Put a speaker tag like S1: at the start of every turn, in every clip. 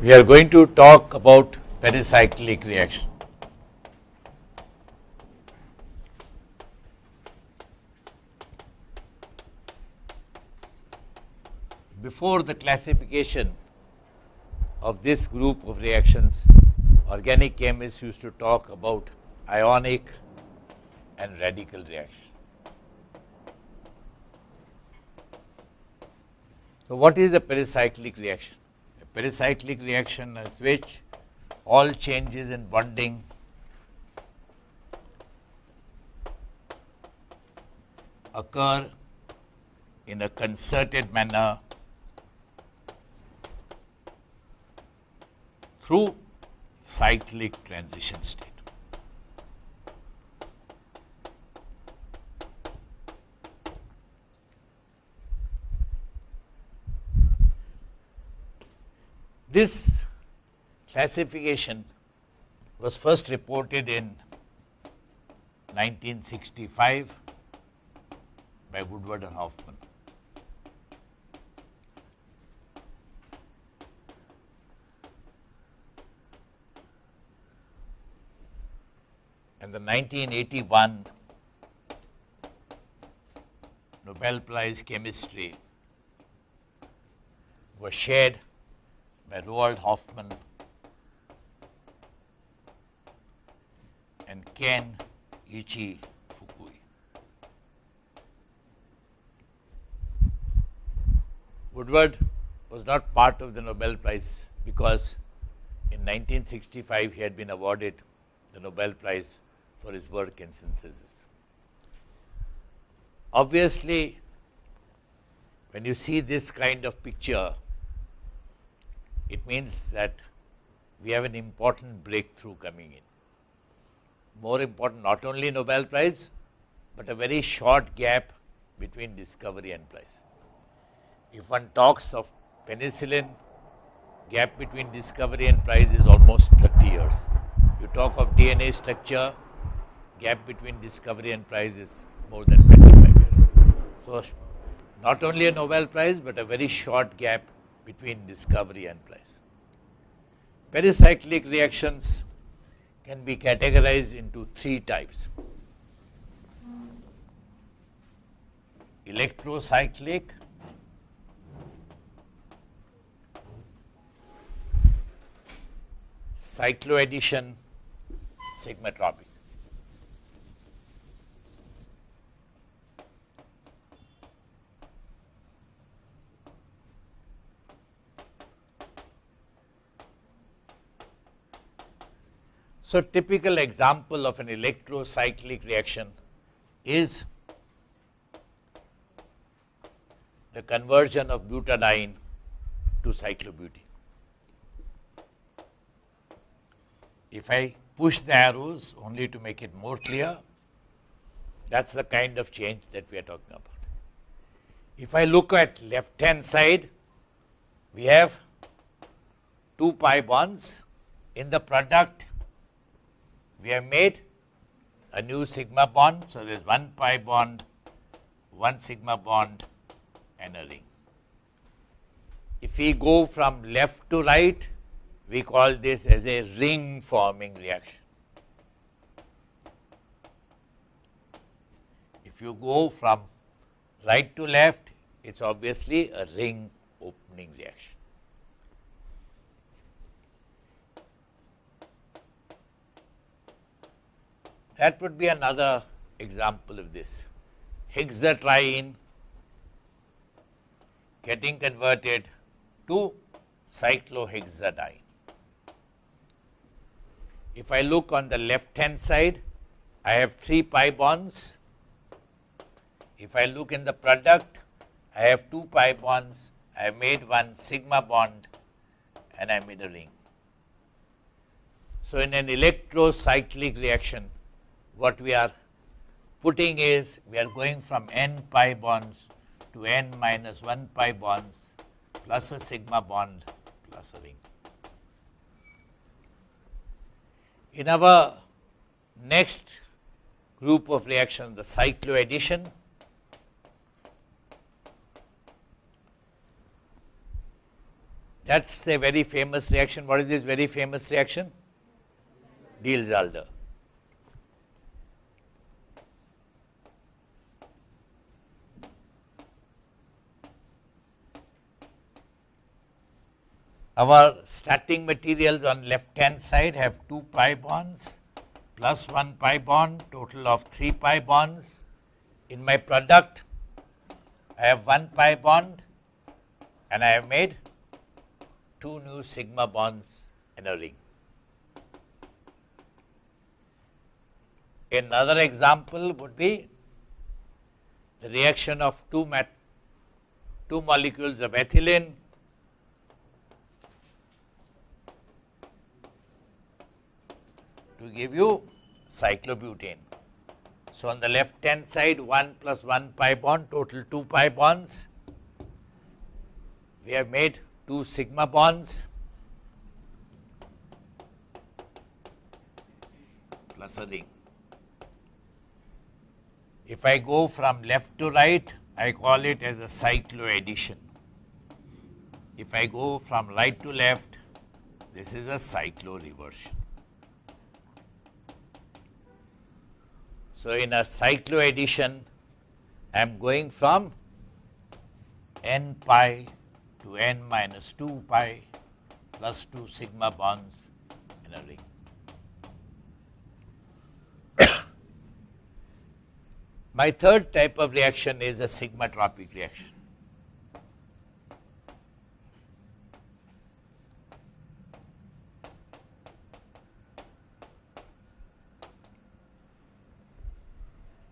S1: We are going to talk about pericyclic reaction. Before the classification of this group of reactions, organic chemists used to talk about ionic and radical reactions. So, what is a pericyclic reaction? A pericyclic reaction is which all changes in bonding occur in a concerted manner through cyclic transition state. This classification was first reported in 1965 by Woodward and Hoffman. And the 1981 Nobel Prize Chemistry was shared by Roald Hoffman and Ken Ichi Fukui. Woodward was not part of the Nobel Prize because in 1965 he had been awarded the Nobel Prize for his work in synthesis. Obviously, when you see this kind of picture, it means that we have an important breakthrough coming in. More important, not only Nobel Prize, but a very short gap between discovery and prize. If one talks of penicillin, gap between discovery and prize is almost 30 years. You talk of DNA structure, gap between discovery and prize is more than 25 years. So, not only a Nobel Prize, but a very short gap between discovery and prize. Pericyclic reactions can be categorized into three types: electrocyclic, cycloaddition, sigmatropic. So, typical example of an electrocyclic reaction is the conversion of butadiene to cyclobutene. If I push the arrows only to make it more clear, that's the kind of change that we are talking about. If I look at left hand side, we have 2 pi bonds. In the product, we have made a new sigma bond. So, there is 1 pi bond, 1 sigma bond and a ring. If we go from left to right, we call this as a ring forming reaction. If you go from right to left, it is obviously a ring opening reaction. That would be another example of this. Hexatriene getting converted to cyclohexadiene. If I look on the left hand side, I have 3 pi bonds. If I look in the product, I have 2 pi bonds. I have made 1 sigma bond and I made a ring. So, in an electrocyclic reaction, what we are putting is we are going from n pi bonds to n minus 1 pi bonds plus a sigma bond plus a ring. In our next group of reactions, the cycloaddition, That's a very famous reaction. What is this very famous reaction? Diels-Alder. Our starting materials on left hand side have 2 pi bonds plus 1 pi bond, total of 3 pi bonds. In my product, I have 1 pi bond and I have made 2 new sigma bonds in a ring. Another example would be the reaction of two molecules of ethylene to give you cyclobutane. So, on the left hand side 1 plus 1 pi bond, total 2 pi bonds. We have made 2 sigma bonds plus a ring. If I go from left to right, I call it as a cycloaddition. If I go from right to left, this is a cycloreversion. So, in a cycloaddition, I am going from n pi to n minus 2 pi plus 2 sigma bonds in a ring. My third type of reaction is a sigmatropic reaction.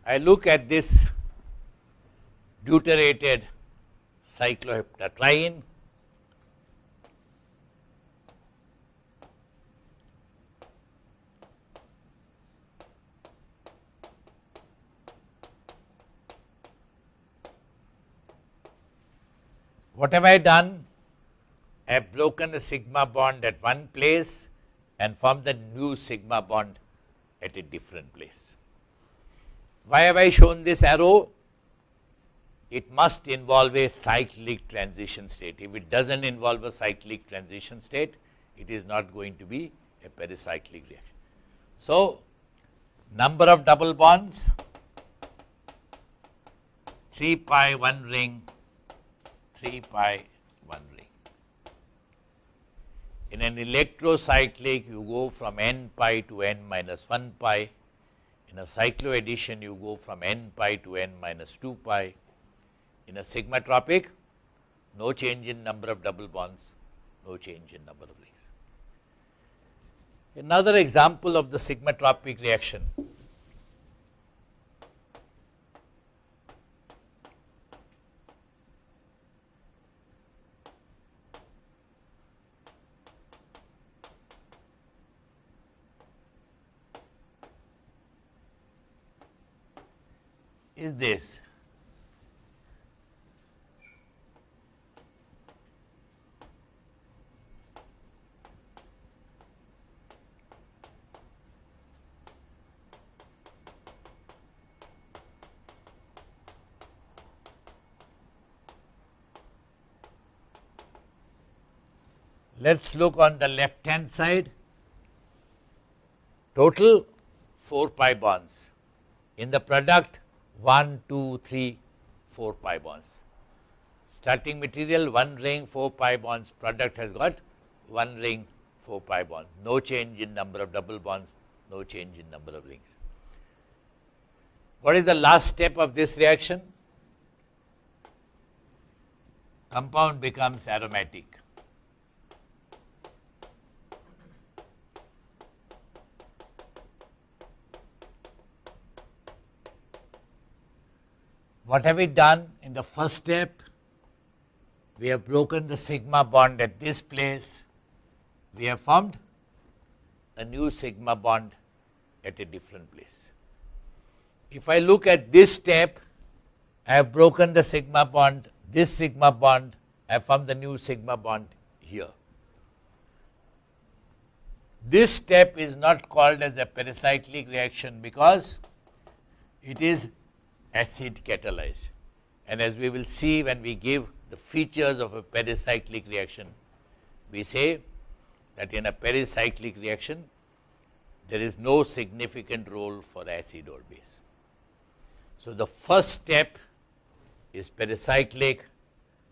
S1: I look at this deuterated cycloheptatriene. What have I done? I have broken the sigma bond at one place and formed the new sigma bond at a different place. Why have I shown this arrow? It must involve a cyclic transition state. If it doesn't involve a cyclic transition state, it is not going to be a pericyclic reaction. So, number of double bonds 3 pi 1 ring, 3 pi 1 ring. In an electrocyclic, you go from n pi to n minus 1 pi. In a cycloaddition, you go from n pi to n minus 2 pi. In a sigmatropic, no change in number of double bonds, no change in number of rings. Another example of the sigmatropic reaction is this. Let us look on the left hand side, total 4 pi bonds. In the product 1, 2, 3, 4 pi bonds. Starting material 1 ring 4 pi bonds, product has got 1 ring 4 pi bonds, no change in number of double bonds, no change in number of rings. What is the last step of this reaction? Compound becomes aromatic. What have we done in the first step? We have broken the sigma bond at this place. We have formed a new sigma bond at a different place. If I look at this step, I have broken the sigma bond, this sigma bond, I have formed the new sigma bond here. This step is not called as a pericyclic reaction because it is acid catalyzed, and as we will see when we give the features of a pericyclic reaction, we say that in a pericyclic reaction, there is no significant role for acid or base. So, the first step is pericyclic,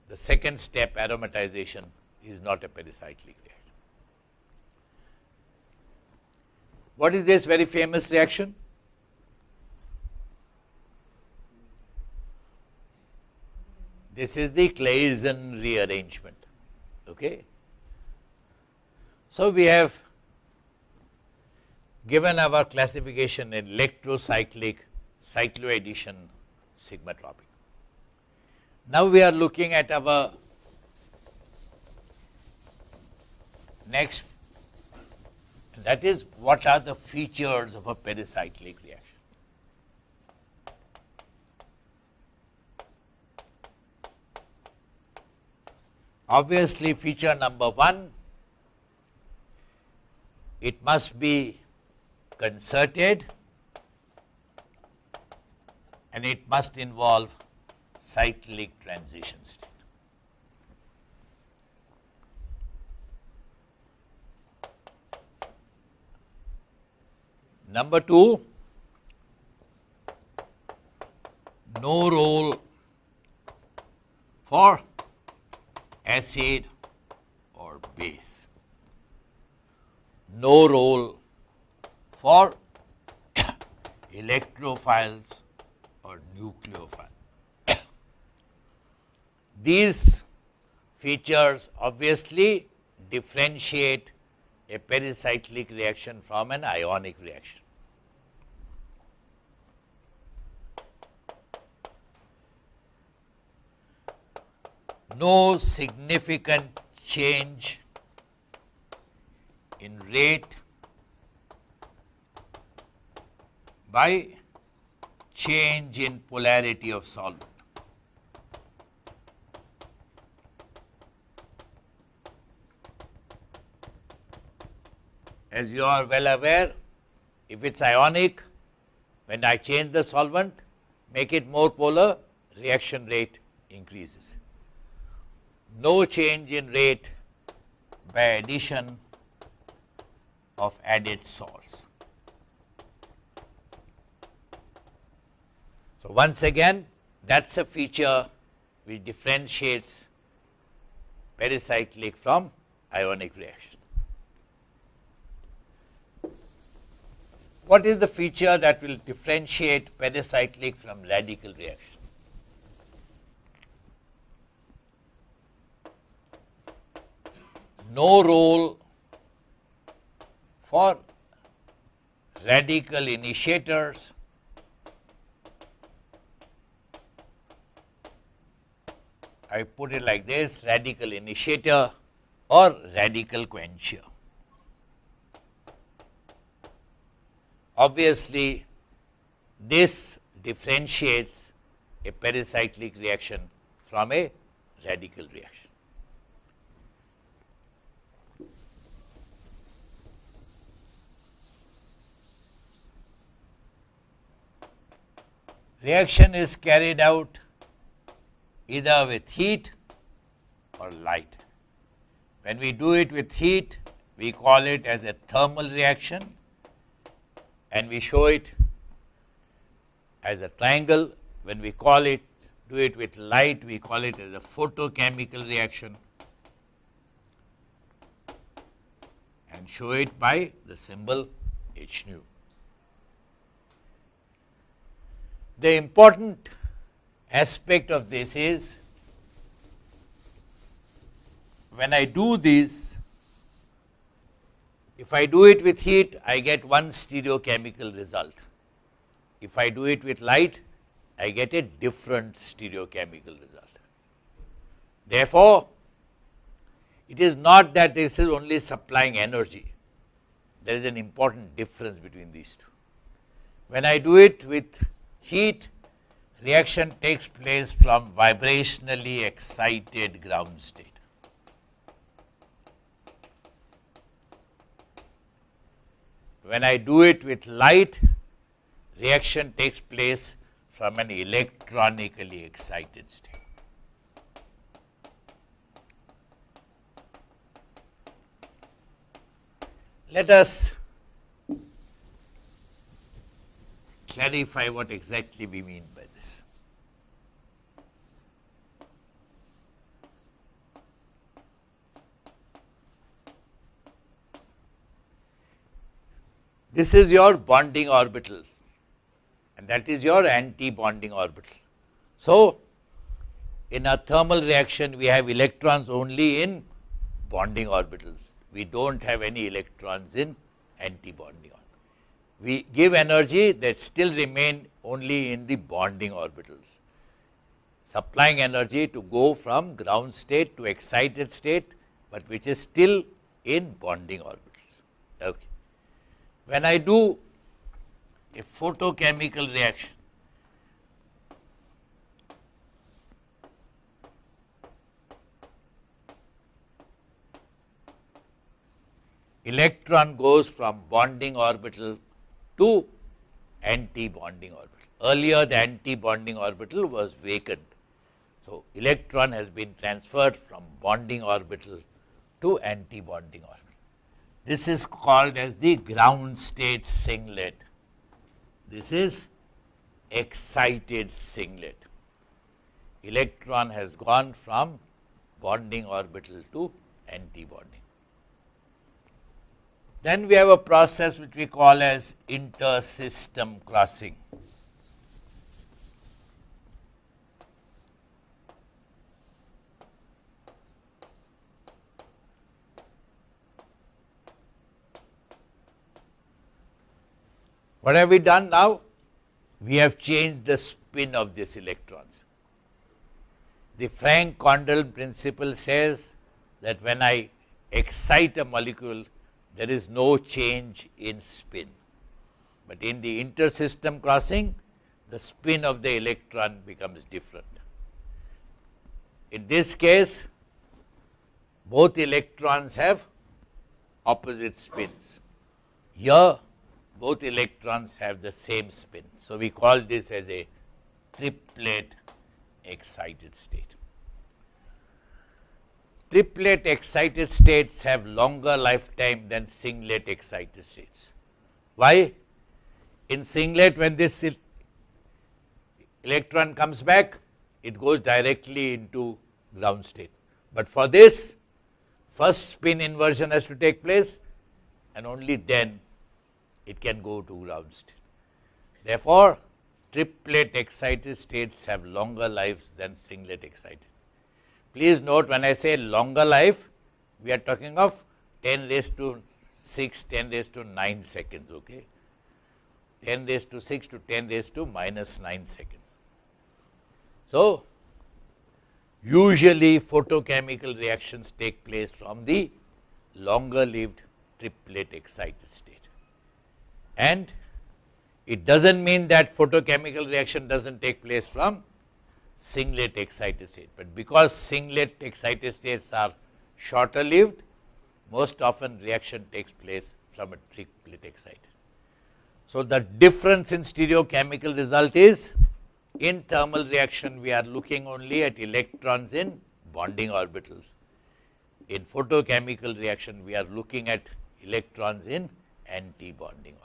S1: the second step aromatization is not a pericyclic reaction. What is this very famous reaction? This is the Claisen rearrangement. Okay. So, we have given our classification in electrocyclic, cycloaddition, sigmatropic. Now, we are looking at our next, that is what are the features of a pericyclic reaction. Obviously, feature number 1, it must be concerted and it must involve cyclic transition state. Number 2, no role for acid or base, no role for electrophiles or nucleophiles. These features obviously differentiate a pericyclic reaction from an ionic reaction. No significant change in rate by change in polarity of solvent. As you are well aware, if it is ionic, when I change the solvent, make it more polar, reaction rate increases. No change in rate by addition of added salts. So, once again, that is a feature which differentiates pericyclic from ionic reaction. What is the feature that will differentiate pericyclic from radical reaction? No role for radical initiators I put it like this, radical initiator or radical quencher. Obviously, this differentiates a pericyclic reaction from a radical reaction. Reaction is carried out either with heat or light. When we do it with heat, we call it as a thermal reaction, and we show it as a triangle. When we do it with light, we call it as a photochemical reaction and show it by the symbol H nu. The important aspect of this is, when I do this, if I do it with heat, I get one stereochemical result. If I do it with light, I get a different stereochemical result. Therefore, it is not that this is only supplying energy. There is an important difference between these two. When I do it with heat, reaction takes place from vibrationally excited ground state. When I do it with light, reaction takes place from an electronically excited state. Let us clarify what exactly we mean by this. This is your bonding orbital, and that is your anti-bonding orbital. So, in a thermal reaction, we have electrons only in bonding orbitals. We do not have any electrons in anti-bonding orbitals. We give energy that still remain only in the bonding orbitals, supplying energy to go from ground state to excited state, but which is still in bonding orbitals. Okay. When I do a photochemical reaction, electron goes from bonding orbital to anti-bonding orbital. Earlier the anti-bonding orbital was vacant. So, electron has been transferred from bonding orbital to anti-bonding orbital. This is called as the ground state singlet. This is excited singlet. Electron has gone from bonding orbital to anti-bonding. Then we have a process which we call as inter-system crossing. What have we done now? We have changed the spin of these electrons. The Frank-Condell principle says that when I excite a molecule, there is no change in spin. But in the inter-system crossing, the spin of the electron becomes different. In this case, both electrons have opposite spins. Here, both electrons have the same spin. So, we call this as a triplet excited state. Triplet excited states have longer lifetime than singlet excited states. Why? In singlet, when this electron comes back, it goes directly into ground state. But for this, first spin inversion has to take place, and only then it can go to ground state. Therefore, triplet excited states have longer lives than singlet excited. Please note, when I say longer life, we are talking of 10 raised to 6, 10 raised to 9 seconds, okay? 10 raised to 6 to 10 raised to minus 9 seconds. So, usually photochemical reactions take place from the longer lived triplet excited state. And it does not mean that photochemical reaction does not take place from singlet excited state, but because singlet excited states are shorter lived, most often reaction takes place from a triplet excited. So, the difference in stereochemical result is, in thermal reaction we are looking only at electrons in bonding orbitals. In photochemical reaction we are looking at electrons in anti-bonding orbitals.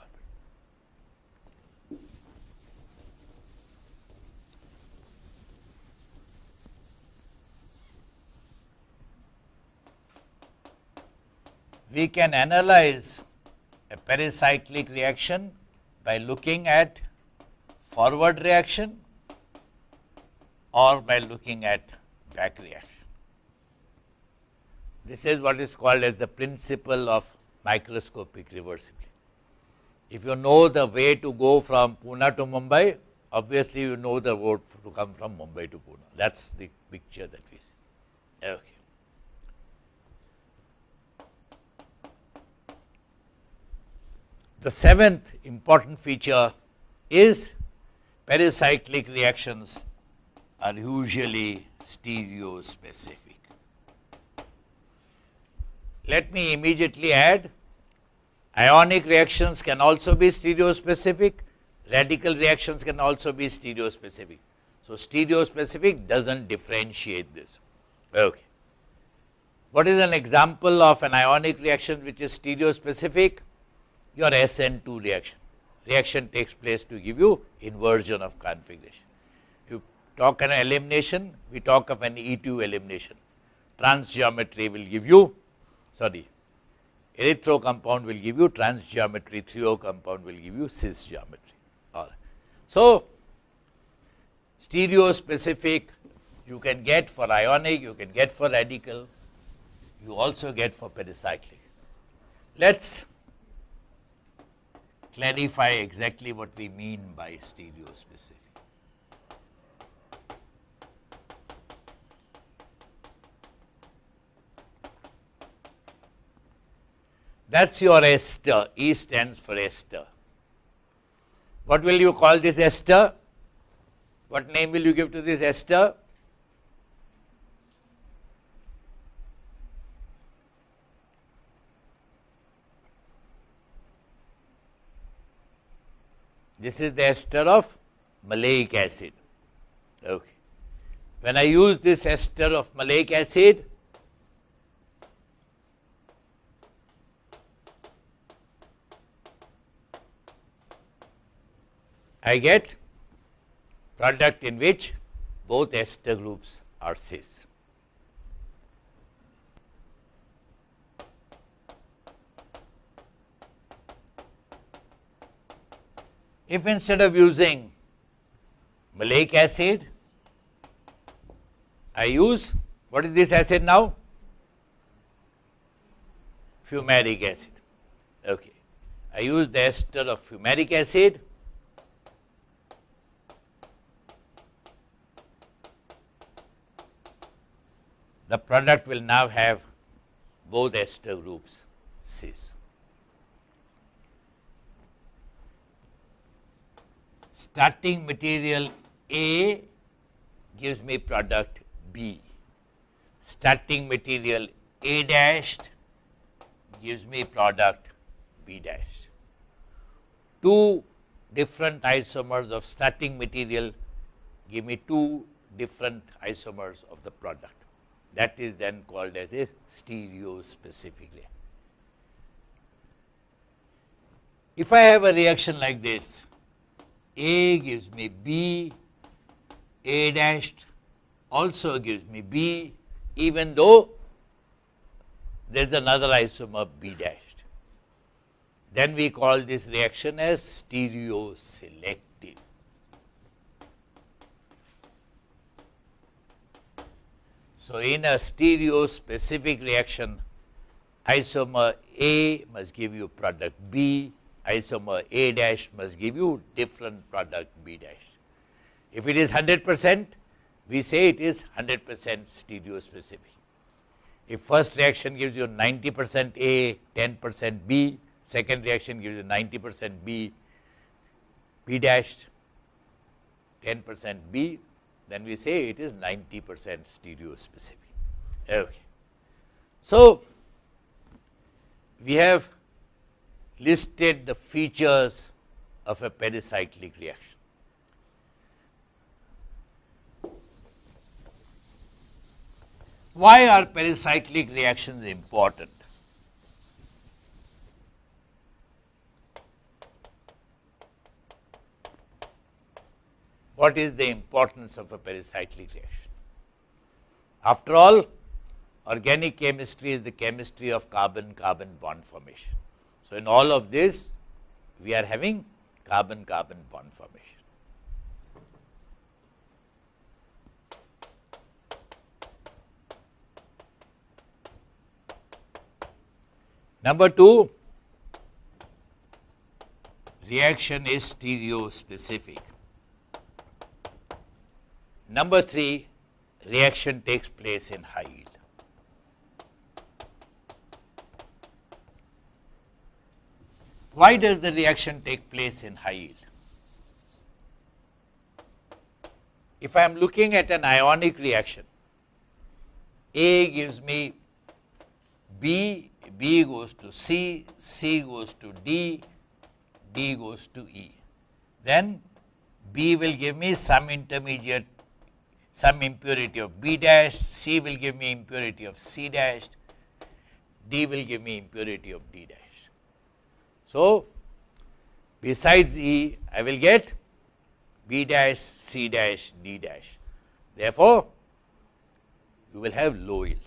S1: We can analyze a pericyclic reaction by looking at forward reaction or by looking at back reaction. This is what is called as the principle of microscopic reversibility. If you know the way to go from Pune to Mumbai, obviously you know the road to come from Mumbai to Pune. That is the picture that we see. Okay. The seventh important feature is pericyclic reactions are usually stereospecific. Let me immediately add, ionic reactions can also be stereospecific, radical reactions can also be stereospecific. So, stereospecific does not differentiate this. Okay. What is an example of an ionic reaction which is stereospecific? Your SN2 reaction. Reaction takes place to give you inversion of configuration. You talk an elimination, we talk of an E2 elimination. Trans geometry will give you, erythro compound will give you trans geometry, trio compound will give you cis geometry. All right. So, stereospecific you can get for ionic, you can get for radical, you also get for pericyclic. Let us clarify exactly what we mean by stereospecific. That is your ester. E stands for ester. What will you call this ester? What name will you give to this ester? This is the ester of maleic acid. Okay. When I use this ester of maleic acid, I get product in which both ester groups are cis. If instead of using maleic acid, I use, what is this acid now? Fumaric acid. Okay. I use the ester of fumaric acid. The product will now have both ester groups cis. Starting material A gives me product B. Starting material A dashed gives me product B dashed. Two different isomers of starting material give me two different isomers of the product. That is then called as a stereospecific reaction. If I have a reaction like this, A gives me B, A dashed also gives me B, even though there is another isomer B dashed. Then we call this reaction as stereoselective. So, in a stereospecific reaction, isomer A must give you product B, isomer A dash must give you different product B dash. If it is 100%, we say it is 100% stereospecific. If first reaction gives you 90% A, 10% B, second reaction gives you 90% B, B dashed, 10% B, then we say it is 90% stereospecific. Okay. So, we have listed the features of a pericyclic reaction. Why are pericyclic reactions important? What is the importance of a pericyclic reaction? After all, organic chemistry is the chemistry of carbon-carbon bond formation. So, in all of this, we are having carbon-carbon bond formation. Number 2, reaction is stereospecific. Number 3, reaction takes place in high yield. Why does the reaction take place in high yield? If I am looking at an ionic reaction, A gives me B, B goes to C, C goes to D, D goes to E. Then B will give me some intermediate, some impurity of B dash, C will give me impurity of C dash, D will give me impurity of D dash. So, besides E, I will get B dash, C dash, D dash. Therefore, you will have low yield.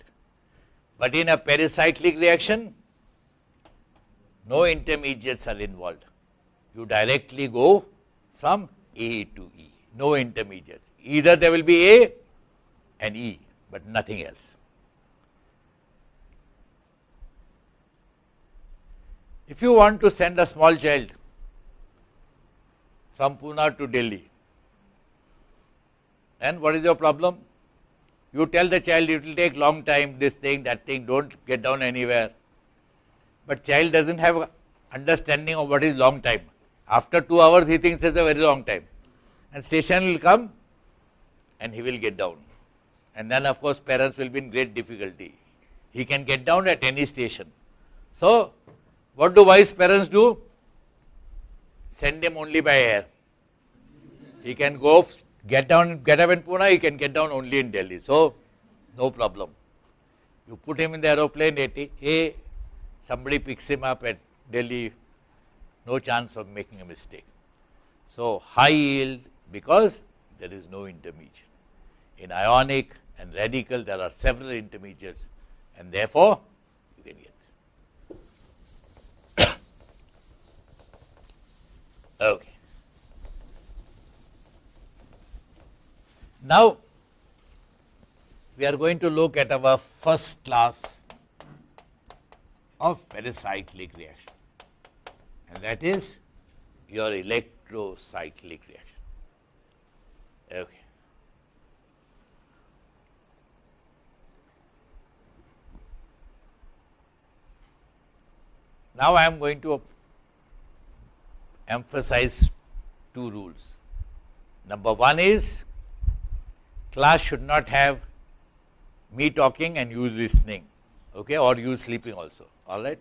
S1: But in a pericyclic reaction, no intermediates are involved. You directly go from A to E, no intermediates. Either there will be A and E, but nothing else. If you want to send a small child from Pune to Delhi, then what is your problem? You tell the child it will take long time, this thing, that thing, don't get down anywhere. But child doesn't have understanding of what is long time. After 2 hours he thinks it's a very long time. And station will come and he will get down. And then of course parents will be in great difficulty. He can get down at any station. So, what do wise parents do? Send him only by air. He can go, get up in Pune, he can get down only in Delhi. So, no problem. You put him in the aeroplane, somebody picks him up at Delhi, no chance of making a mistake. So, high yield because there is no intermediate. In ionic and radical, there are several intermediates, and therefore, you can get. Okay. Now, we are going to look at our first class of pericyclic reaction, and that is your electrocyclic reaction. Okay. Now, I am going to emphasize 2 rules. Number 1 is class should not have me talking and you listening, okay, or you sleeping also, all right.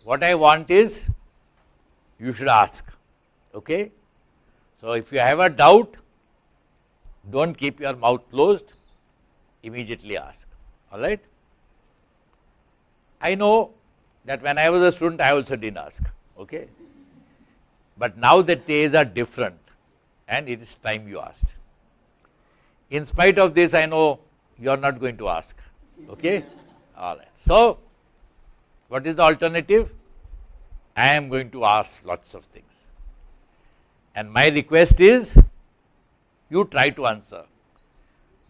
S1: What I want is you should ask, okay. So, if you have a doubt, don't keep your mouth closed, immediately ask, all right. I know that when I was a student, I also didn't ask, okay. But now the days are different and it is time you asked. In spite of this, I know you are not going to ask, okay. All right. So, what is the alternative? I am going to ask lots of things. And my request is, you try to answer.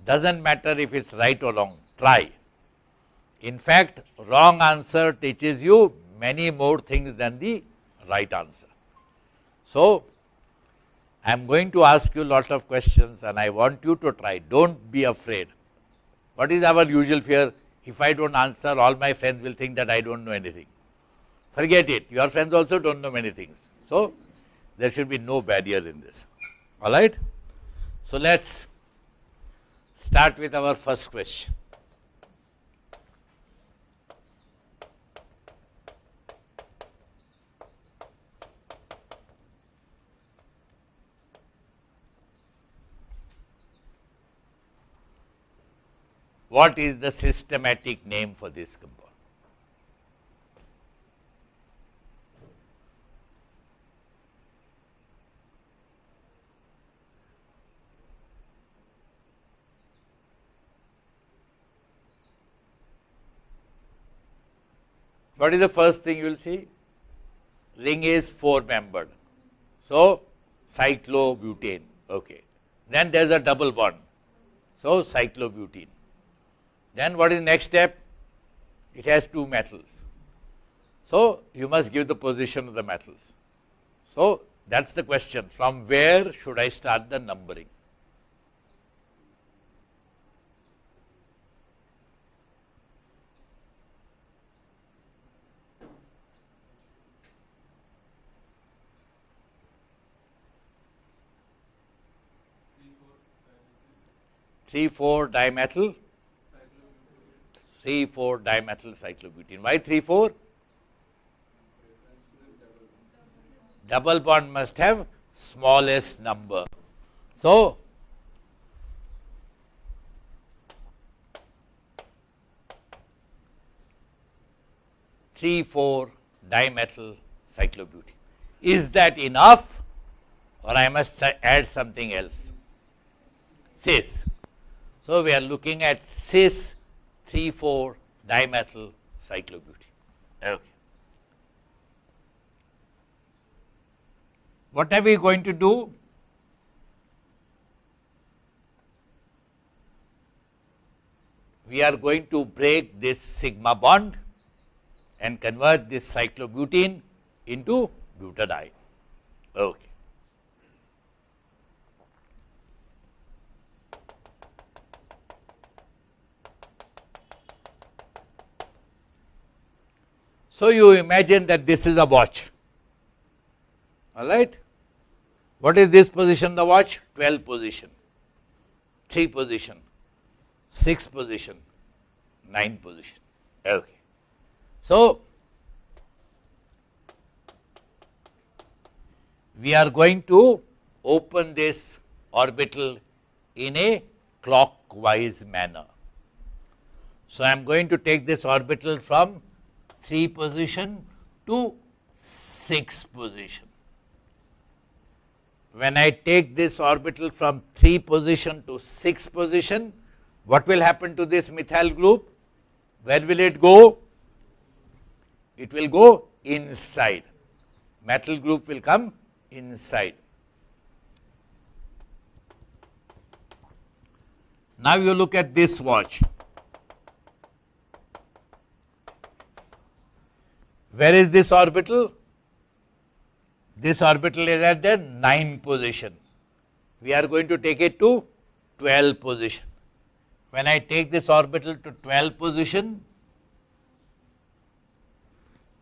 S1: Doesn't matter if it's right or wrong, try. In fact, wrong answer teaches you many more things than the right answer. So, I am going to ask you a lot of questions and I want you to try. Don't be afraid. What is our usual fear? If I don't answer, all my friends will think that I don't know anything. Forget it. Your friends also don't know many things. So, there should be no barrier in this. All right. So, let's start with our first question. What is the systematic name for this compound? What is the first thing you will see? Ring is 4-membered. So, cyclobutane. Okay. Then there is a double bond. So, cyclobutene. Then what is the next step? It has 2 metals. So, you must give the position of the metals. So, that is the question. From where should I start the numbering? Three, 4 dimethyl. 3,4 dimethyl cyclobutene. Why 3,4? Double bond must have smallest number. So, 3,4 dimethyl cyclobutene. Is that enough, or I must add something else? Cis. So we are looking at cis 3,4 dimethyl cyclobutene. Okay. What are we going to do? We are going to break this sigma bond and convert this cyclobutene into butadiene. Okay. So you imagine that this is a watch, all right. What is this position, the watch? 12 position, 3 position, 6 position, 9 position. Okay. So we are going to open this orbital in a clockwise manner. So I am going to take this orbital from 3 position to 6 position. When I take this orbital from 3 position to 6 position, what will happen to this methyl group? Where will it go? It will go inside. Methyl group will come inside. Now you look at this watch. Where is this orbital? This orbital is at the 9 position. We are going to take it to 12 position. When I take this orbital to 12 position,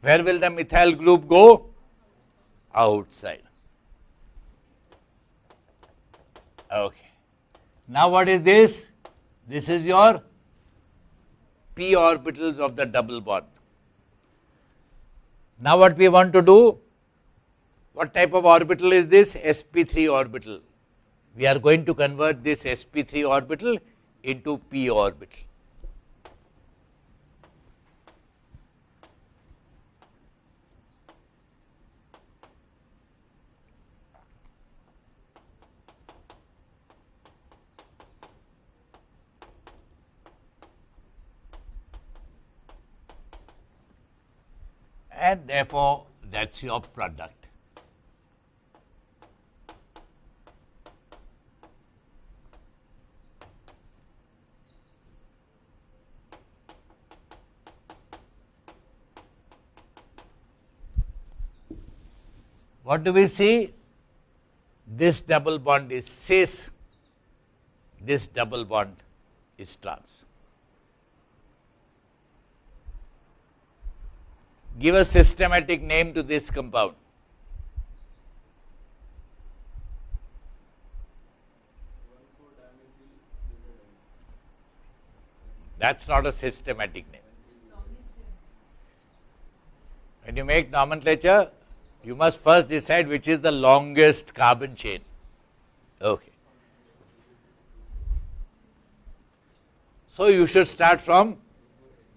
S1: where will the methyl group go? Outside. Okay. Now what is this? This is your p orbitals of the double bond. Now what we want to do? What type of orbital is this? sp3 orbital. We are going to convert this sp3 orbital into p orbital. And therefore, that is your product. What do we see? This double bond is cis, this double bond is trans. Give a systematic name to this compound. That's not a systematic name. When you make nomenclature, you must first decide which is the longest carbon chain. Okay. So you should start from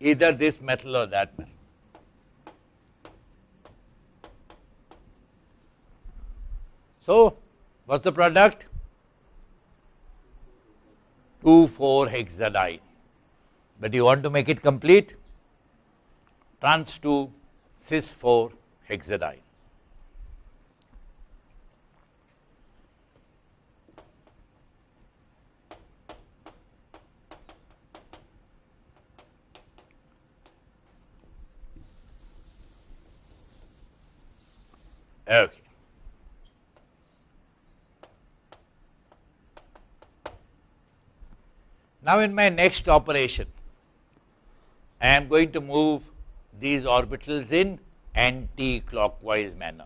S1: either this methyl or that methyl. So what's the product? 2,4-hexadiene. But you want to make it complete? Trans 2 cis 4-hexadiene. Okay. Now in my next operation, I am going to move these orbitals in anti-clockwise manner.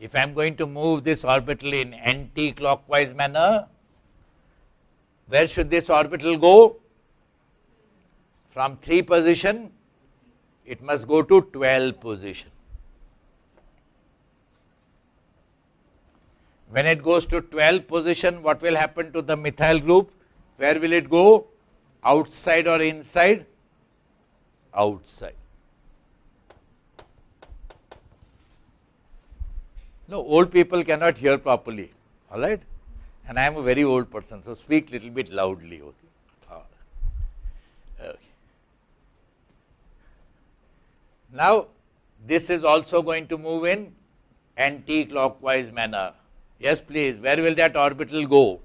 S1: If I am going to move this orbital in anti-clockwise manner, where should this orbital go? From 3 position, it must go to 12 position. When it goes to 12 position, what will happen to the methyl group? Where will it go? Outside or inside? Outside. No, old people cannot hear properly, all right? And I am a very old person, so speak little bit loudly, okay? Okay. Now, this is also going to move in anti-clockwise manner. Yes, please, where will that orbital go?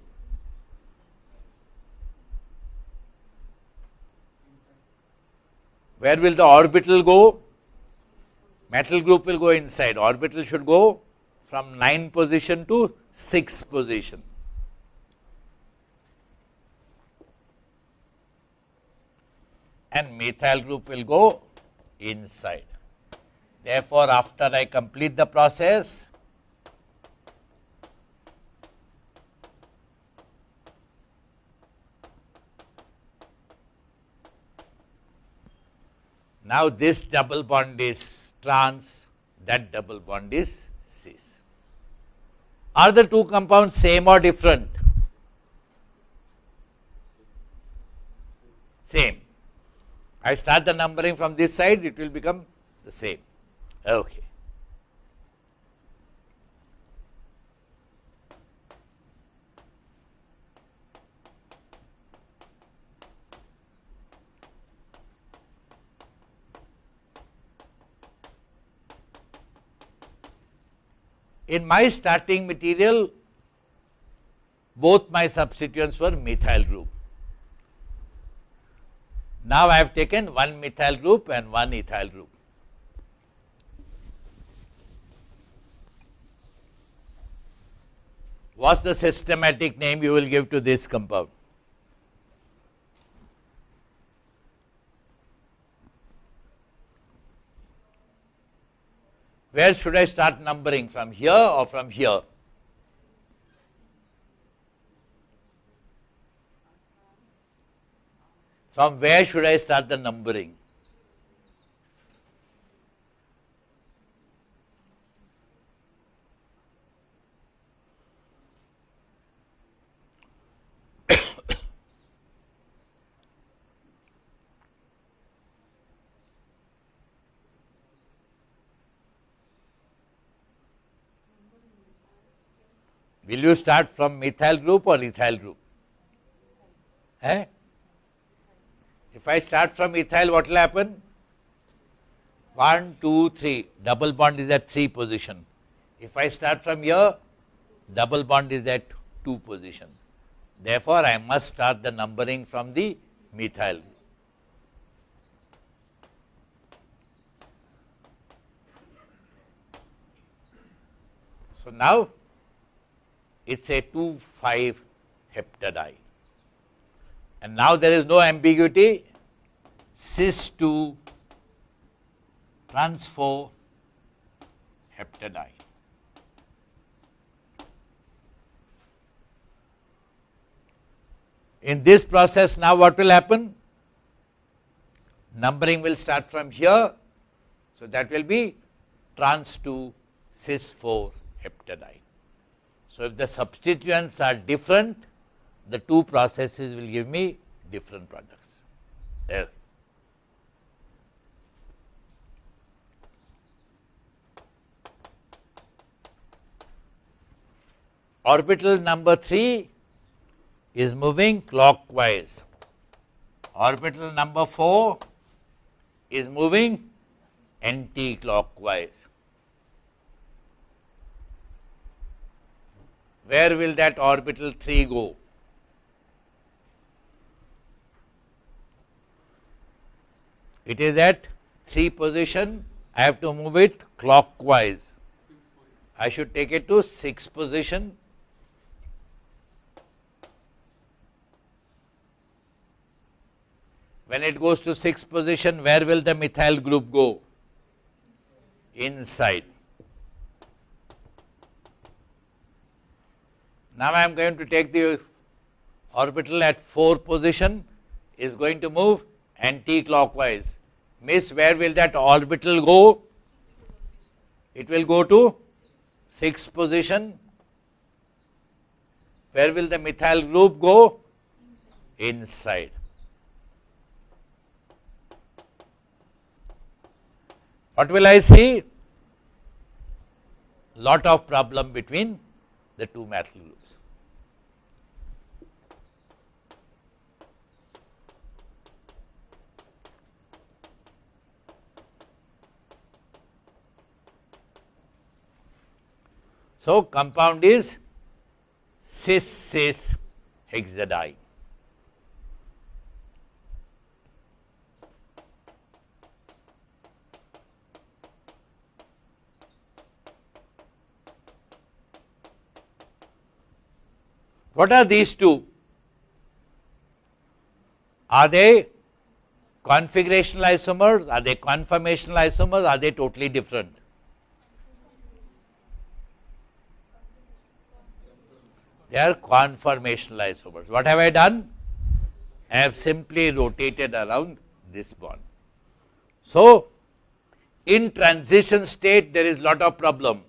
S1: Where will the orbital go? Metal group will go inside. Orbital should go from 9 position to 6 position. And methyl group will go inside. Therefore, after I complete the process, now this double bond is trans, that double bond is cis. Are the two compounds same or different? Same. I start the numbering from this side, it will become the same. Okay. In my starting material, both my substituents were methyl group. Now I have taken one methyl group and one ethyl group. What's the systematic name you will give to this compound? Where should I start numbering? From here or from here? From where should I start the numbering? Will you start from methyl group or ethyl group? Eh? If I start from ethyl, what will happen? 1, 2, 3. Double bond is at 3 position. If I start from here, double bond is at 2 position. Therefore, I must start the numbering from the methyl. So now it's a 2,5 heptadine. And now there is no ambiguity. Cis 2 trans 4 heptadine. In this process, now what will happen? Numbering will start from here. So that will be trans 2 cis 4 heptadine. So if the substituents are different, the two processes will give me different products. There. Orbital number 3 is moving clockwise. Orbital number 4 is moving anti-clockwise. Where will that orbital 3 go? It is at 3 position. I have to move it clockwise. I should take it to 6 position. When it goes to 6 position, where will the methyl group go? Inside. Now I am going to take the orbital at 4 position, is going to move anti-clockwise. Miss, where will that orbital go? It will go to 6 position. Where will the methyl group go? Inside. What will I see? lot of problem between the two methyl groups. So, compound is cis-cis hexadiene. What are these two? Are they configurational isomers? Are they conformational isomers? Are they totally different? They are conformational isomers. What have I done? I have simply rotated around this bond. So, in transition state there is lot of problem.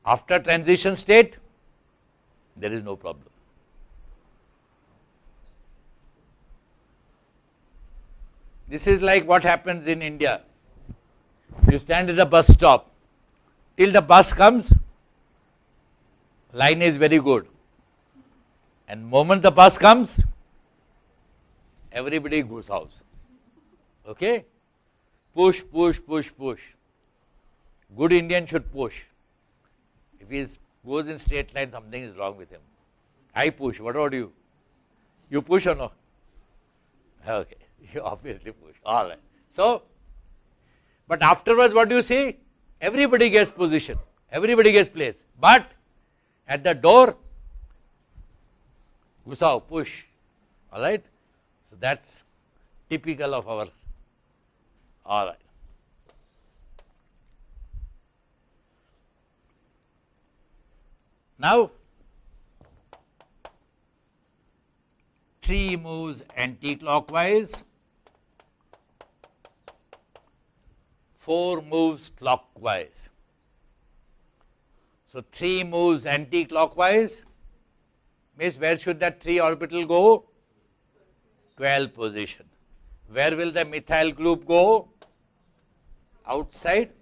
S1: After transition state there is no problem. This is like what happens in India. You stand at a bus stop till the bus comes, line is very good, and moment the bus comes, everybody goes house. Okay? Push, push, push, push. Good Indian should push. If he goes in straight line, something is wrong with him. I push. What about you? You push or no? Okay. You obviously push. All right. So, but afterwards what do you see? Everybody gets position. Everybody gets place. But at the door, gusao, push. All right. So, that's typical of our. All right. Now, 3 moves anti-clockwise, 4 moves clockwise. So, 3 moves anti-clockwise means where should that 3 orbital go? 12 position. Where will the methyl group go? Outside?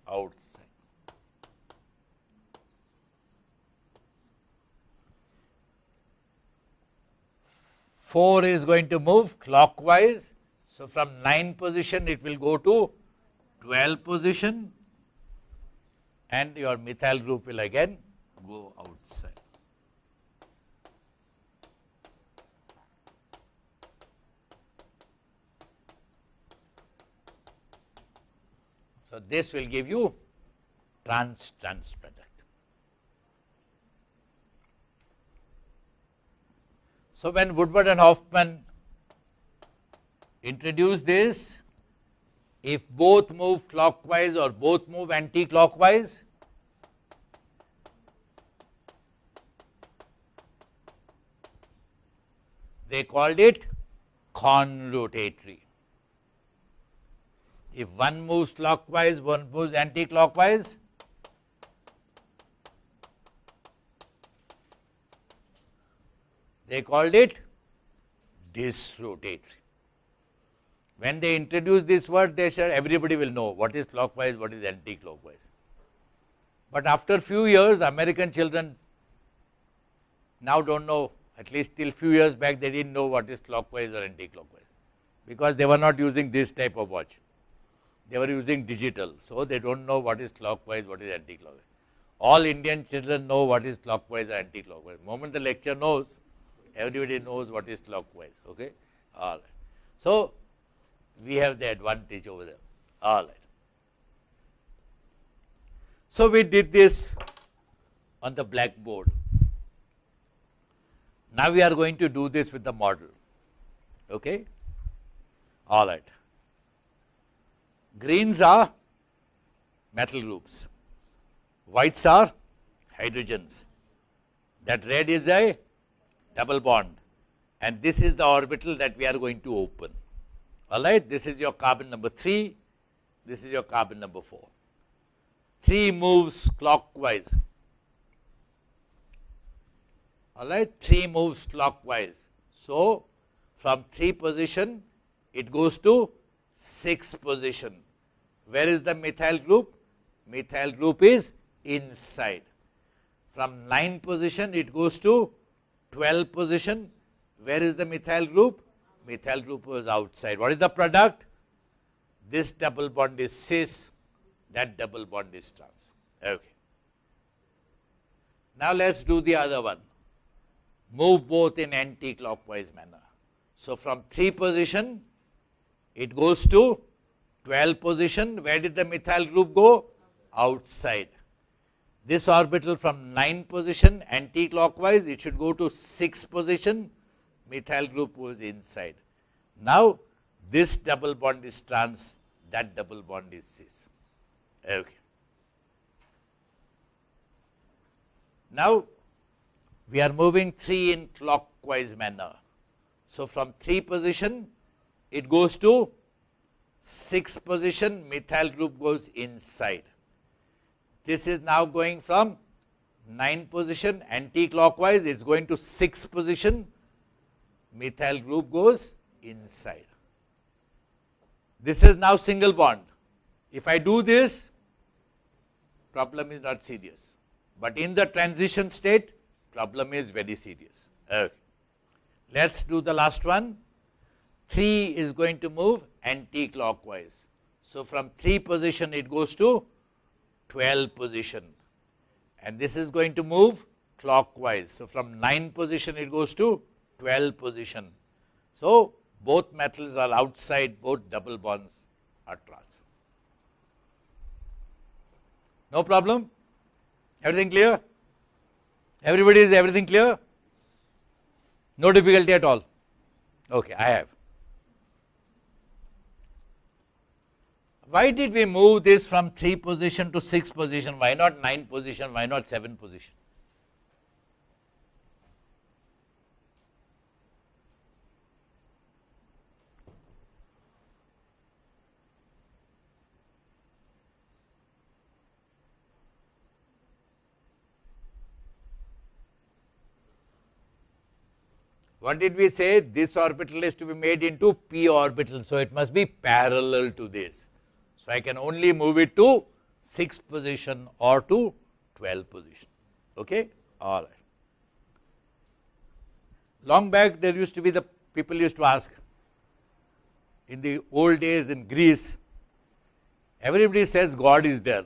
S1: Outside. 4 is going to move clockwise. So, from 9 position it will go to 12 position, and your methyl group will again go outside. So, this will give you trans-trans product. So, when Woodward and Hoffman introduced this, if both move clockwise or both move anti-clockwise, they called it conrotatory. If one moves clockwise, one moves anti-clockwise, they called it disrotatory. When they introduce this word, they said everybody will know what is clockwise, what is anti-clockwise. But after few years, American children now don't know, at least till few years back they didn't know what is clockwise or anti-clockwise, because they were not using this type of watch. They were using digital, so they don't know what is clockwise, what is anti-clockwise. All Indian children know what is clockwise or anti-clockwise. The moment the lecture knows, everybody knows what is clockwise. Okay? All right. So, we have the advantage over them. All right. So, we did this on the blackboard. Now, we are going to do this with the model. Okay? All right. Greens are metal groups, whites are hydrogens. That red is a double bond, and this is the orbital that we are going to open. All right, this is your carbon number 3, this is your carbon number 4. 3 moves clockwise. All right, 3 moves clockwise. So, from 3 position, it goes to 6 position. Where is the methyl group? methyl group is inside. From 9 position it goes to 12 position. Where is the methyl group? Methyl group was outside. What is the product? This double bond is cis, that double bond is trans. Okay. Now let's do the other one. Move both in anti-clockwise manner. So from 3 position, it goes to 12 position. Where did the methyl group go? Outside. This orbital from 9 position, anti-clockwise, it should go to 6 position. Methyl group was inside. Now, this double bond is trans, that double bond is cis. Okay. Now, we are moving 3 in clockwise manner. So, from 3 position, it goes to 6 position, methyl group goes inside. This is now going from 9 position, anti-clockwise, it is going to 6 position, methyl group goes inside. This is now single bond. If I do this, problem is not serious. But in the transition state, problem is very serious. Okay. Let's do the last one. 3 is going to move anti-clockwise. So from 3 position it goes to 12 position. And this is going to move clockwise. So from 9 position it goes to 12 position. So both metals are outside, both double bonds are trans. No problem? Everything clear? Everybody is everything clear? No difficulty at all? Okay, I have. Why did we move this from 3 position to 6 position? Why not 9 position? Why not 7 position? What did we say? This orbital is to be made into p orbital. So it must be parallel to this. So I can only move it to 6 position or to 12 position. Okay? All right. Long back there used to be the people used to ask, in the old days in Greece, everybody says God is there.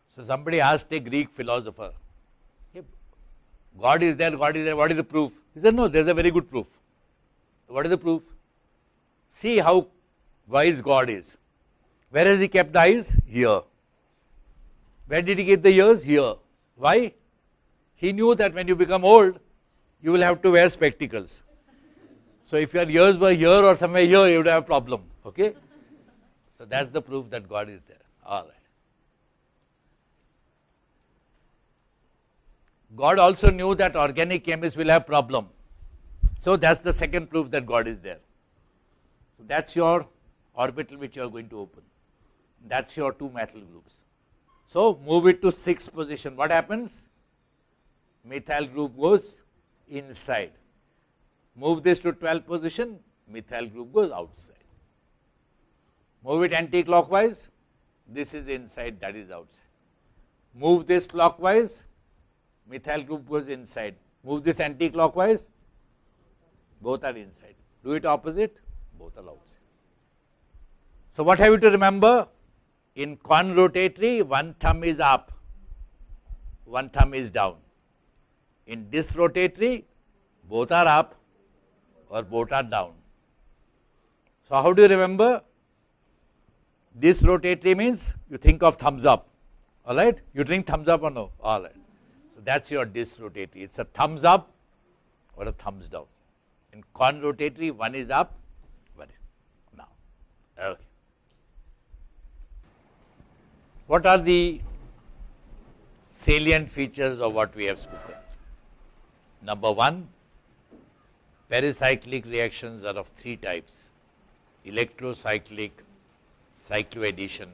S1: So somebody asked a Greek philosopher, God is there, what is the proof? He said, no, there is a very good proof. What is the proof? See how wise God is. Where has he kept the eyes? Here. Where did he keep the ears? Here. Why? He knew that when you become old, you will have to wear spectacles. So if your ears were here or somewhere here, you would have a problem. Okay? So that's the proof that God is there. All right. God also knew that organic chemists will have problem. So that's the second proof that God is there. So that's your orbital which you are going to open. That's your 2 metal groups. So move it to 6th position. What happens? Methyl group goes inside. Move this to 12th position, methyl group goes outside. Move it anti-clockwise, this is inside, that is outside. Move this clockwise, methyl group goes inside. Move this anti-clockwise, both are inside. Do it opposite, both are outside. So what have you to remember? In conrotatory, one thumb is up, one thumb is down. In disrotatory, both are up or both are down. So how do you remember? Disrotatory means you think of thumbs up, all right? You think thumbs up or no? All right. So that's your disrotatory. It's a thumbs up or a thumbs down. In conrotatory, one is up, one is down. Okay. What are the salient features of what we have spoken? Number 1, pericyclic reactions are of 3 types: electrocyclic, cycloaddition,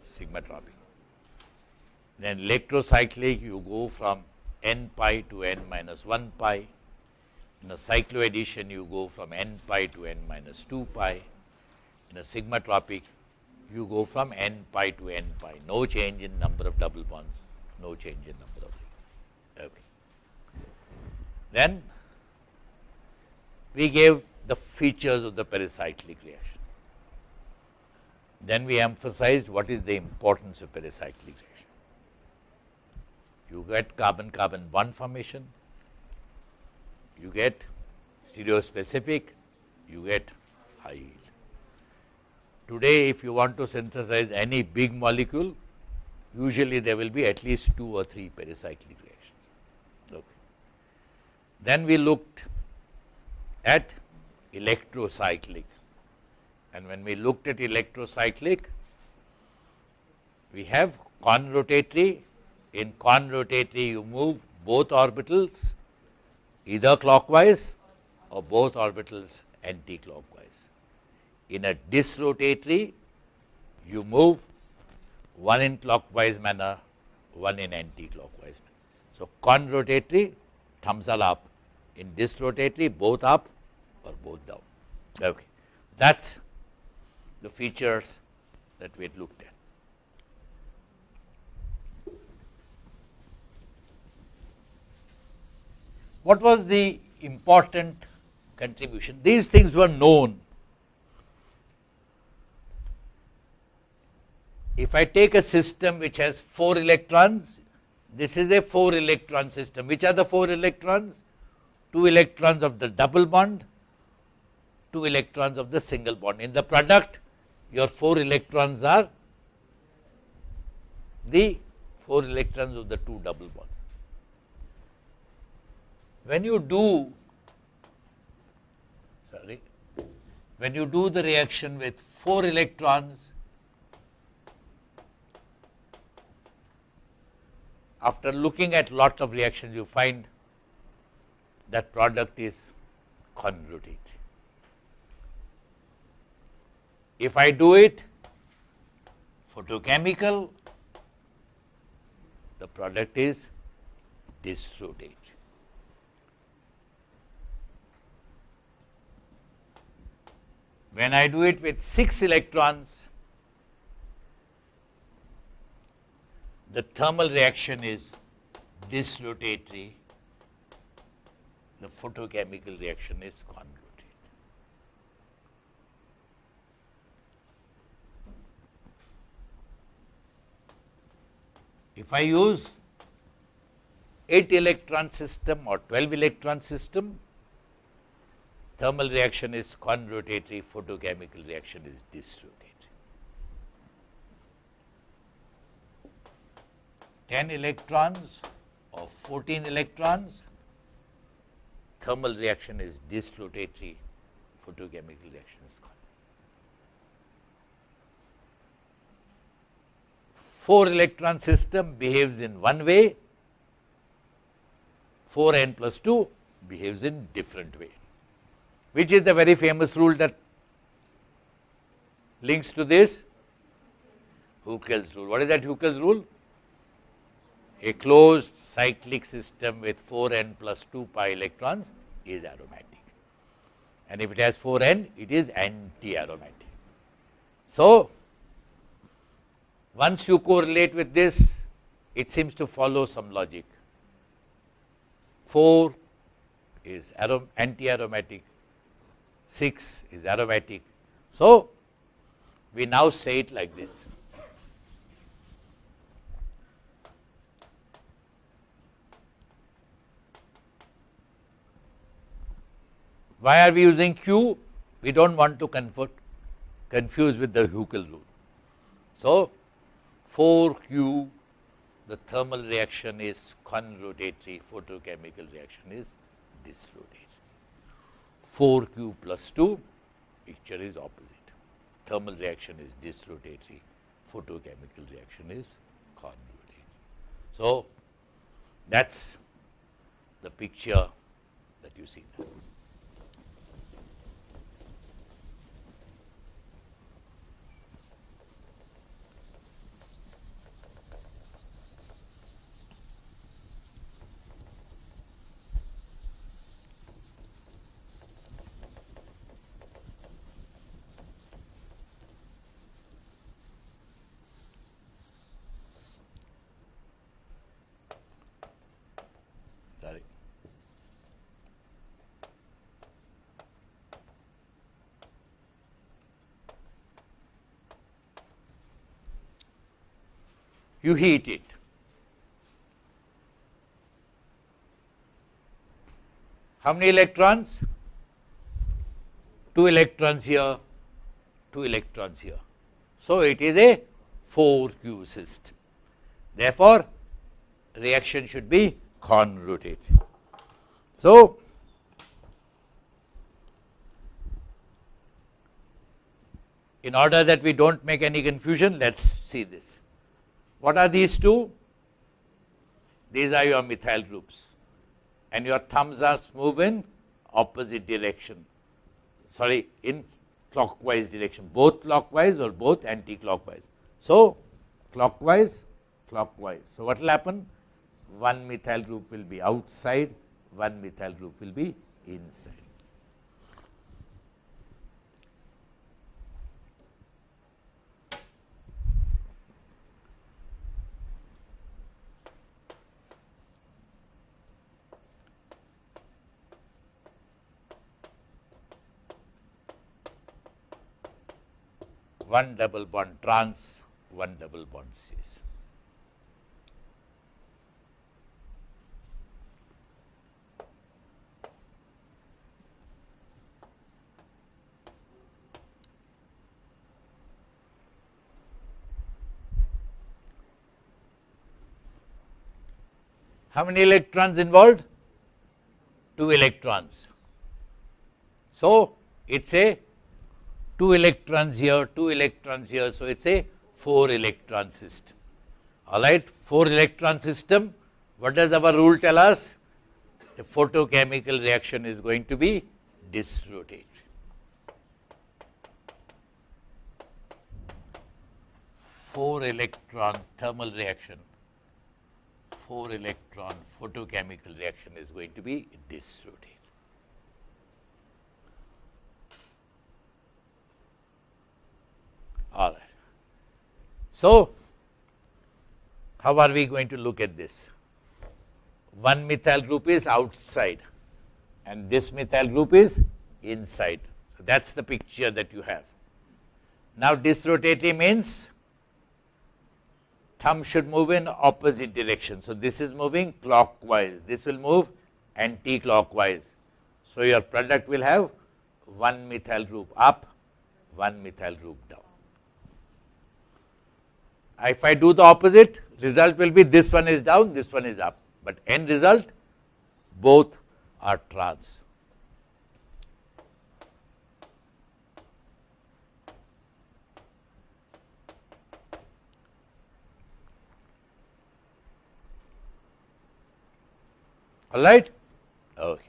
S1: sigmatropic. Then electrocyclic, you go from n pi to n minus 1 pi. In a cycloaddition, you go from n pi to n minus 2 pi. In a sigmatropic, you go from n pi to n pi. No change in number of double bonds, no change in number of rings. Okay. Then we gave the features of the pericyclic reaction. Then we emphasized what is the importance of pericyclic reaction. You get carbon-carbon bond formation, you get stereospecific, you get high yield. Today, if you want to synthesize any big molecule, usually there will be at least 2 or 3 pericyclic reactions. Okay. Then we looked at electrocyclic, and when we looked at electrocyclic, we have conrotatory. In conrotatory, you move both orbitals either clockwise or both orbitals anti-clockwise. In a disrotatory, you move one in clockwise manner, one in anti-clockwise manner. So, conrotatory, thumbs are up. In disrotatory, both up or both down. Okay. That is the features that we had looked at. What was the important contribution? These things were known. If I take a system which has 4 electrons, this is a 4 electron system. Which are the 4 electrons? 2 electrons of the double bond, 2 electrons of the single bond. In the product, your 4 electrons are the 4 electrons of the 2 double bonds. When you do the reaction with 4 electrons, after looking at lot of reactions, you find that product is conrotatory. If I do it photochemical, the product is disrotatory. When I do it with 6 electrons, the thermal reaction is disrotatory, the photochemical reaction is conrotatory. If I use 8 electron system or 12 electron system, thermal reaction is conrotatory, photochemical reaction is disrotatory. 10 electrons or 14 electrons, thermal reaction is disrotatory, photochemical reaction is conrotatory. 4 electron system behaves in one way, 4n plus 2 behaves in different way. Which is the very famous rule that links to this? Huckel's rule. What is that Huckel's rule? A closed cyclic system with 4n plus 2 pi electrons is aromatic, and if it has 4n, it is anti-aromatic. So, once you correlate with this, it seems to follow some logic. 4 is anti-aromatic, 6 is aromatic. So, we now say it like this. Why are we using Q? We do not want to confuse with the Huckel rule. So, 4Q, the thermal reaction is conrotatory, photochemical reaction is disrotatory. 4Q plus 2, picture is opposite. Thermal reaction is disrotatory, photochemical reaction is conrotatory. So, that is the picture that you see there. you heat it. How many electrons? 2 electrons here, 2 electrons here. So, it is a 4q system. Therefore, reaction should be conrotated. So, in order that we do not make any confusion, let us see this. What are these two? These are your methyl groups, and your thumbs are moved in opposite direction, sorry, in clockwise direction, both clockwise or both anti-clockwise. So, clockwise, clockwise. So, what will happen? One methyl group will be outside, one methyl group will be inside. One double bond trans, one double bond cis. How many electrons involved? 2 electrons. So, it is a 2 electrons here, 2 electrons here. So, it is a 4 electron system. Alright, 4 electron system. What does our rule tell us? The photochemical reaction is going to be disrotatory. 4 electron thermal reaction, 4 electron photochemical reaction is going to be disrotatory. All right. So, how are we going to look at this? One methyl group is outside and this methyl group is inside. So, that is the picture that you have. Now, disrotatory means thumb should move in opposite direction. So, this is moving clockwise, this will move anti-clockwise. So, your product will have one methyl group up, one methyl group down. If I do the opposite, result will be this one is down, this one is up, but end result both are trans. All right? Okay.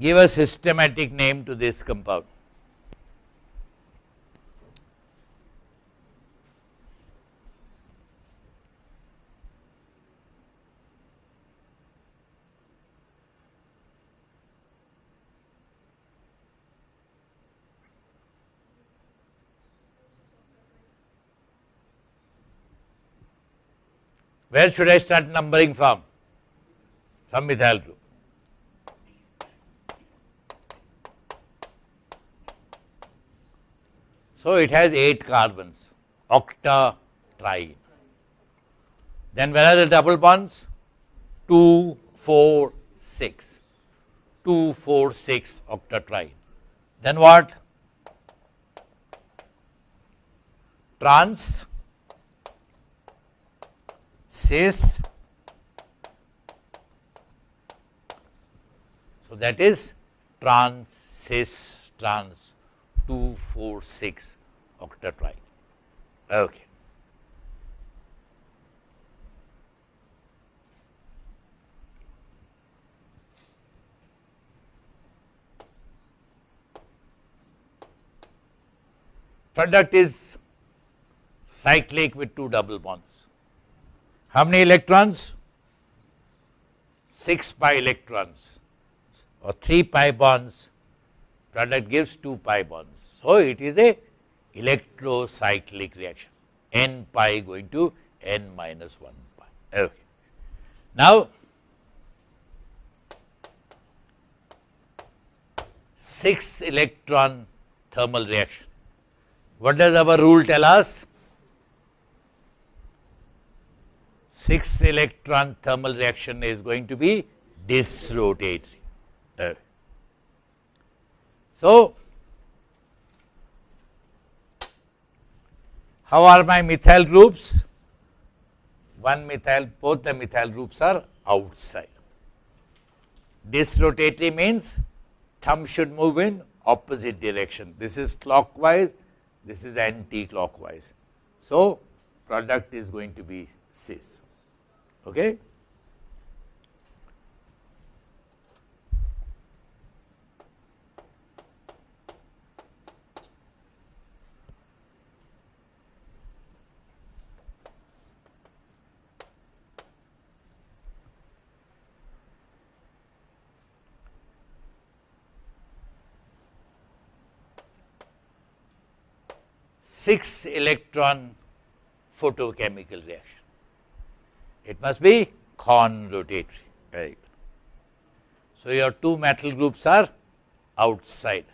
S1: Give a systematic name to this compound. Where should I start numbering from? From methyl group. So, it has 8 carbons, octatriene. Then where are the double bonds? 2, 4, 6. 2, 4, 6 octatriene. Then what? Trans, cis. So, that is trans, cis, trans 2, 4, 6 octatriene. Okay. Product is cyclic with 2 double bonds. How many electrons? 6 pi electrons or 3 pi bonds. Product gives 2 pi bonds. So, it is a electrocyclic reaction, n pi going to n minus 1 pi. Okay. Now, 6 electron thermal reaction. What does our rule tell us? 6 electron thermal reaction is going to be disrotatory. So, how are my methyl groups? One methyl, both the methyl groups are outside. Disrotatory means thumb should move in opposite direction. This is clockwise, this is anti-clockwise. So, product is going to be cis. Okay? Six electron photochemical reaction. It must be conrotatory. Very good. So, your two metal groups are outside.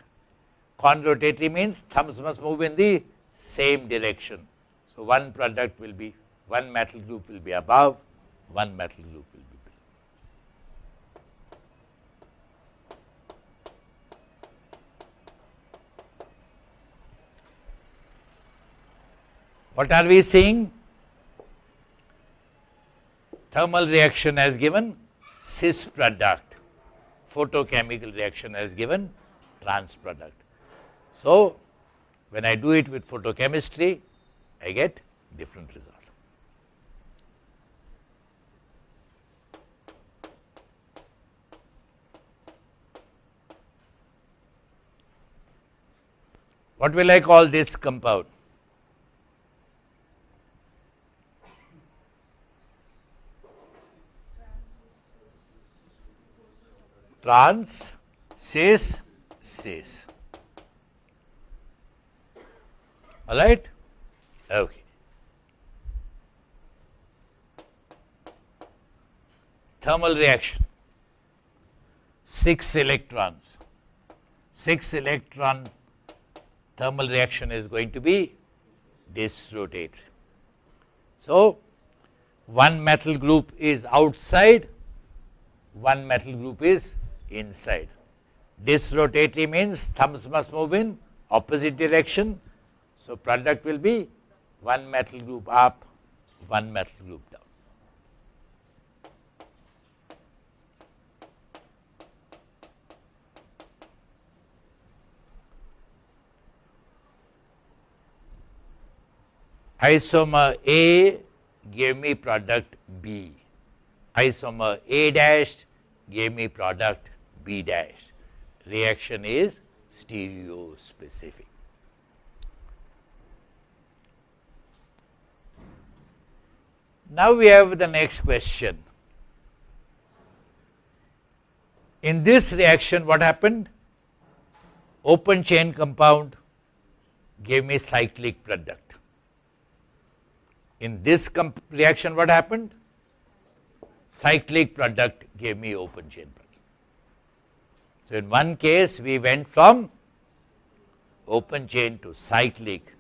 S1: Conrotatory means thumbs must move in the same direction. So, one product will be, one metal group will be above, one metal group will be below. What are we seeing? Thermal reaction has given cis product, photochemical reaction has given trans product. So, when I do it with photochemistry, I get different result. What will I call this compound? Trans, cis, cis. All right? Okay. Thermal reaction. 6 electrons. 6 electron thermal reaction is going to be disrotatory. So, one metal group is outside, one metal group is inside. Disrotatory means thumbs must move in opposite direction. So, product will be one metal group up, one metal group down. Isomer A gave me product B. Isomer A dash gave me product B dash. Reaction is stereo specific. Now we have the next question. In this reaction, what happened? Open chain compound gave me cyclic product. In this reaction, what happened? Cyclic product gave me open chain product. So, in one case, we went from open chain to cyclic.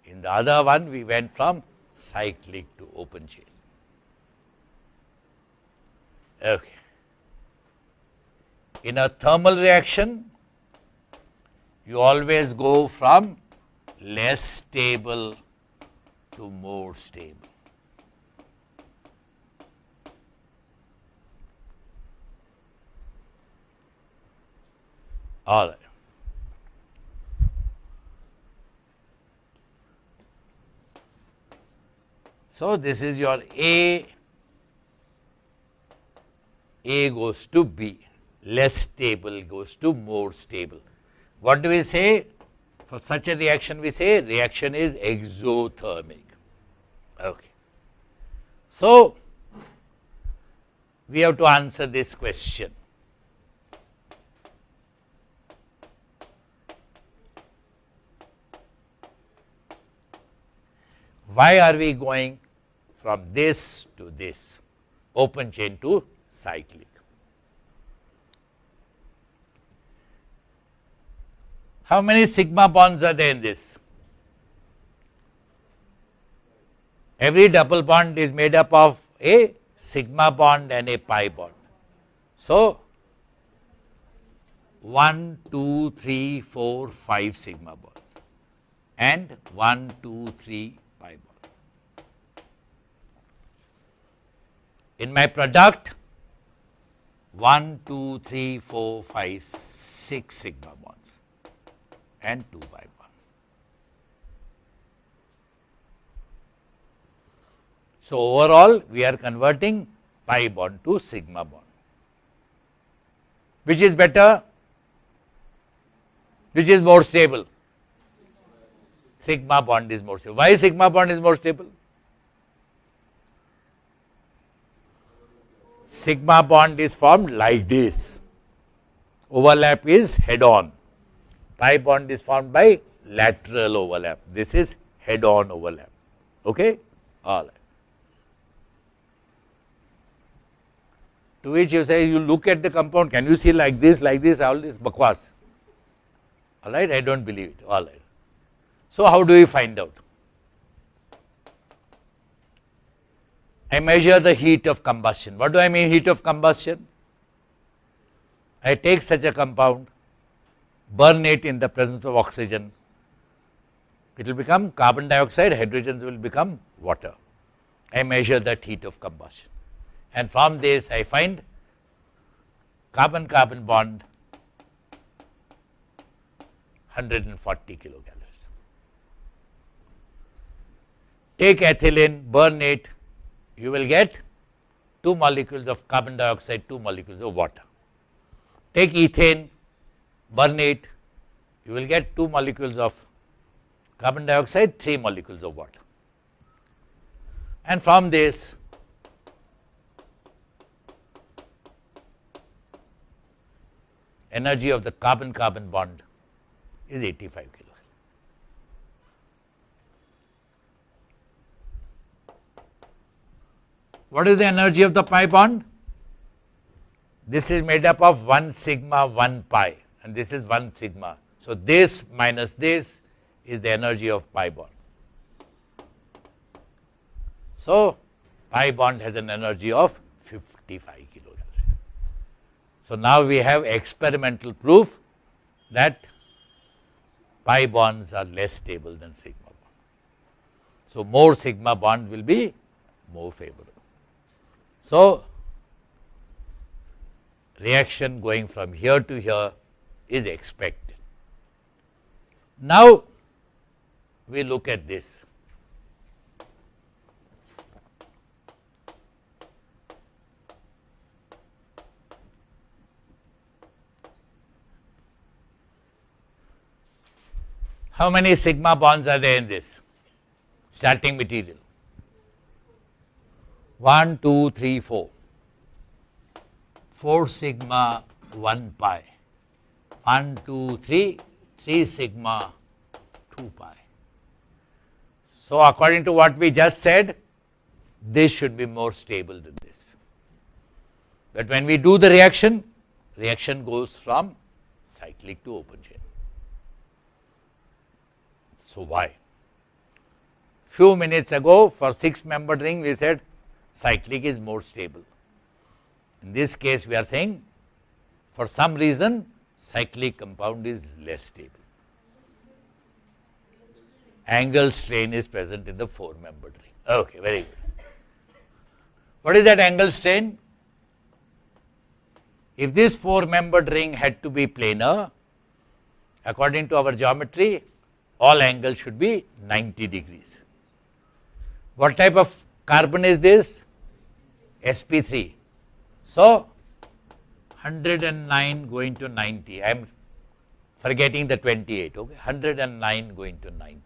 S1: In the other one, we went from cyclic to open chain. Okay. In a thermal reaction, you always go from less stable to more stable. All right. So, this is your A goes to B, less stable goes to more stable. What do we say? For such a reaction, we say reaction is exothermic. Okay. So, we have to answer this question. Why are we going from this to this, open chain to cyclic. How many sigma bonds are there in this? Every double bond is made up of a sigma bond and a pi bond. So, 1, 2, 3, 4, 5 sigma bonds and 1, 2, 3 pi bond. In my product, 1, 2, 3, 4, 5, 6 sigma bonds and 2 pi bond. So, overall we are converting pi bond to sigma bond. Which is better? Which is more stable? Sigma bond is more stable. Why sigma bond is more stable? Sigma bond is formed like this. Overlap is head on. Pi bond is formed by lateral overlap. This is head on overlap. Okay? All right. To which you say, you look at the compound, can you see like this, all this bakwas? All right, I don't believe it. All right. So, how do we find out? I measure the heat of combustion. What do I mean heat of combustion? I take such a compound, burn it in the presence of oxygen. It will become carbon dioxide, hydrogens will become water. I measure that heat of combustion. And from this I find carbon-carbon bond 140 kilocalories. Take ethylene, burn it, you will get 2 molecules of carbon dioxide, 2 molecules of water. Take ethane, burn it, you will get 2 molecules of carbon dioxide, 3 molecules of water. And from this energy of the carbon-carbon bond is 85 kilocalories. What is the energy of the pi bond? This is made up of 1 sigma, 1 pi, and this is 1 sigma. So, this minus this is the energy of pi bond. So, pi bond has an energy of 55 kilocalories. So, now we have experimental proof that pi bonds are less stable than sigma bond. So, more sigma bond will be more favorable. So, reaction going from here to here is expected. Now, we look at this. How many sigma bonds are there in this starting material? 1, 2, 3, 4. 4 sigma, 1 pi. 1, 2, 3, 3 sigma, 2 pi. So, according to what we just said, this should be more stable than this. But when we do the reaction, reaction goes from cyclic to open chain. So, why? Few minutes ago for 6-membered ring we said cyclic is more stable. In this case we are saying for some reason cyclic compound is less stable. Angle strain is present in the 4-membered ring. Okay, very good. What is that angle strain? If this 4-membered ring had to be planar, according to our geometry, all angles should be 90 degrees. What type of carbon is this? sp3. So, 109 going to 90. I am forgetting the 28. Okay, 109 going to 90.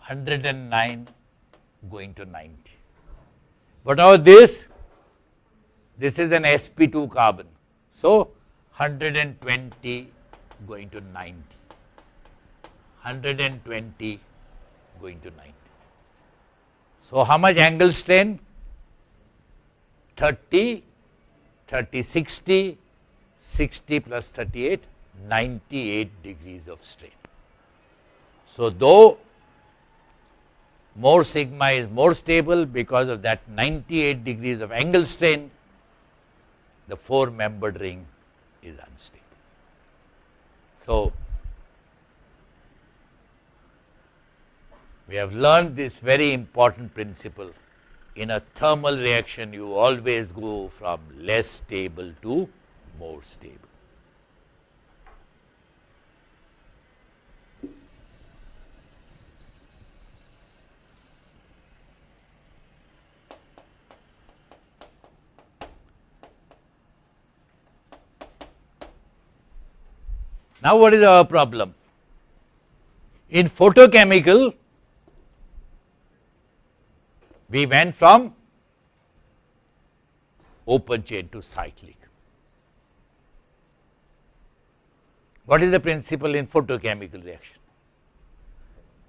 S1: 109 going to 90. What about this? This is an sp2 carbon. So, 120 going to 90. 120 going to 90. So, how much angle strain? 30, 30, 60, 60 plus 38, 98 degrees of strain. So, though more sigma is more stable because of that 98 degrees of angle strain, the 4-membered ring is unstable. So, we have learned this very important principle. In a thermal reaction, you always go from less stable to more stable. Now, what is our problem? In photochemical, we went from open chain to cyclic. What is the principle in photochemical reaction?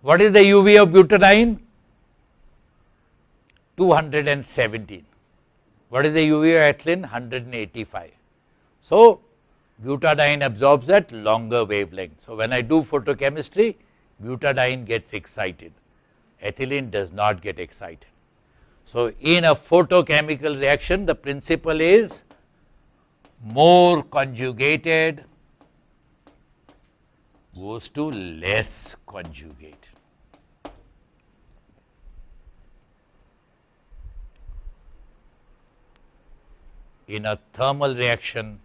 S1: What is the UV of butadiene? 217. What is the UV of ethylene? 185. So, butadiene absorbs at longer wavelength. So, when I do photochemistry, butadiene gets excited, ethylene does not get excited. So, in a photochemical reaction, the principle is more conjugated goes to less conjugated. In a thermal reaction,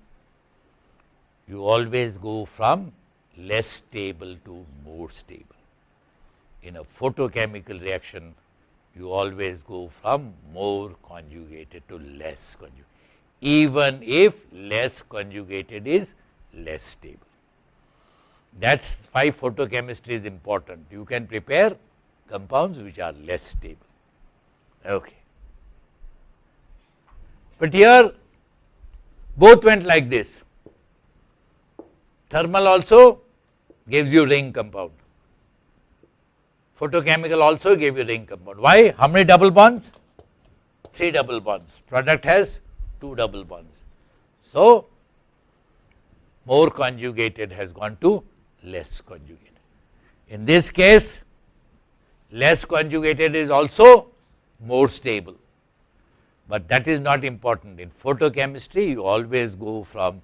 S1: you always go from less stable to more stable. In a photochemical reaction, you always go from more conjugated to less conjugated, even if less conjugated is less stable. That is why photochemistry is important. You can prepare compounds which are less stable. Okay. But here both went like this. Thermal also gives you ring compound. Photochemical also gave you ring compound. Why? How many double bonds? 3 double bonds. Product has 2 double bonds. So, more conjugated has gone to less conjugated. In this case, less conjugated is also more stable, but that is not important. In photochemistry, you always go from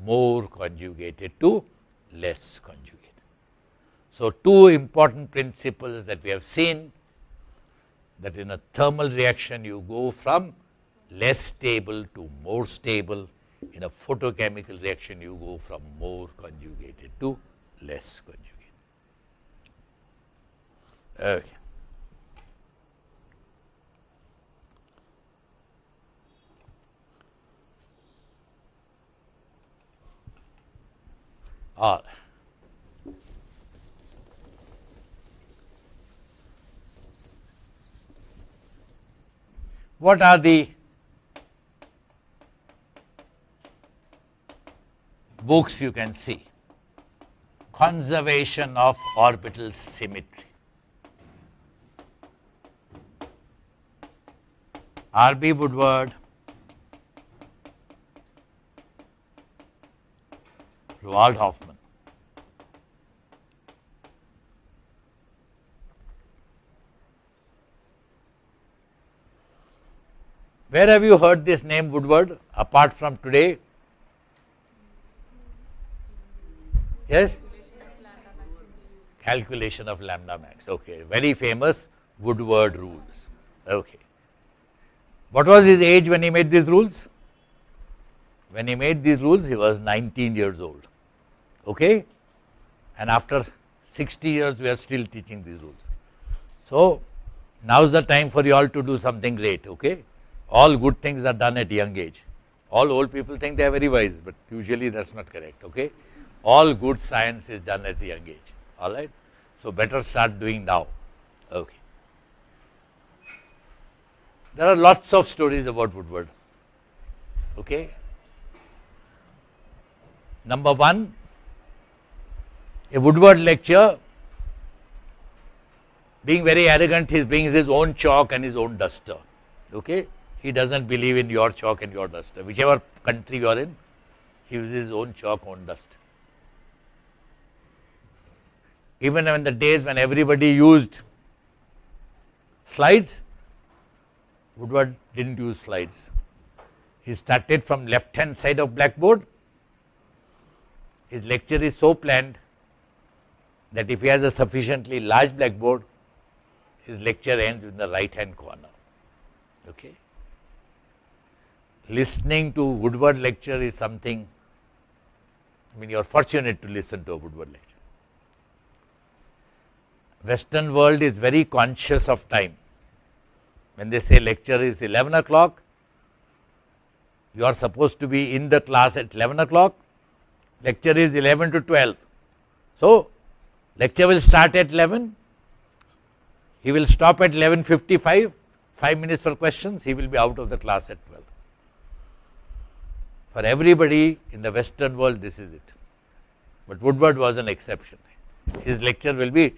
S1: more conjugated to less conjugated. So, 2 important principles that we have seen, that in a thermal reaction you go from less stable to more stable, in a photochemical reaction you go from more conjugated to less conjugated. Okay. All right. What are the books you can see? Conservation of orbital symmetry. R.B. Woodward, Roald Hoffman. Where have you heard this name Woodward apart from today? Yes? Calculation of lambda max. Okay, very famous Woodward rules. Okay. What was his age when he made these rules? When he made these rules, he was 19 years old. Okay? And after 60 years, we are still teaching these rules. So, now is the time for you all to do something great. Okay? All good things are done at young age. All old people think they are very wise, but usually that is not correct. Okay? All good science is done at a young age. All right? So, better start doing now. Okay. There are lots of stories about Woodward. Okay? Number 1, a Woodward lecture. being very arrogant, he brings his own chalk and his own duster. Okay? He doesn't believe in your chalk and your duster. Whichever country you are in, he uses his own chalk, own duster. Even in the days when everybody used slides, Woodward didn't use slides. He started from left hand side of blackboard. His lecture is so planned that if he has a sufficiently large blackboard, his lecture ends in the right hand corner. Okay? Listening to Woodward lecture is something, I mean, you are fortunate to listen to a Woodward lecture. Western world is very conscious of time. When they say lecture is 11 o'clock, you are supposed to be in the class at 11 o'clock, lecture is 11 to 12. So, lecture will start at 11, he will stop at 11:55, 5 minutes for questions, he will be out of the class at 12. For everybody in the Western world, this is it. But Woodward was an exception. His lecture will be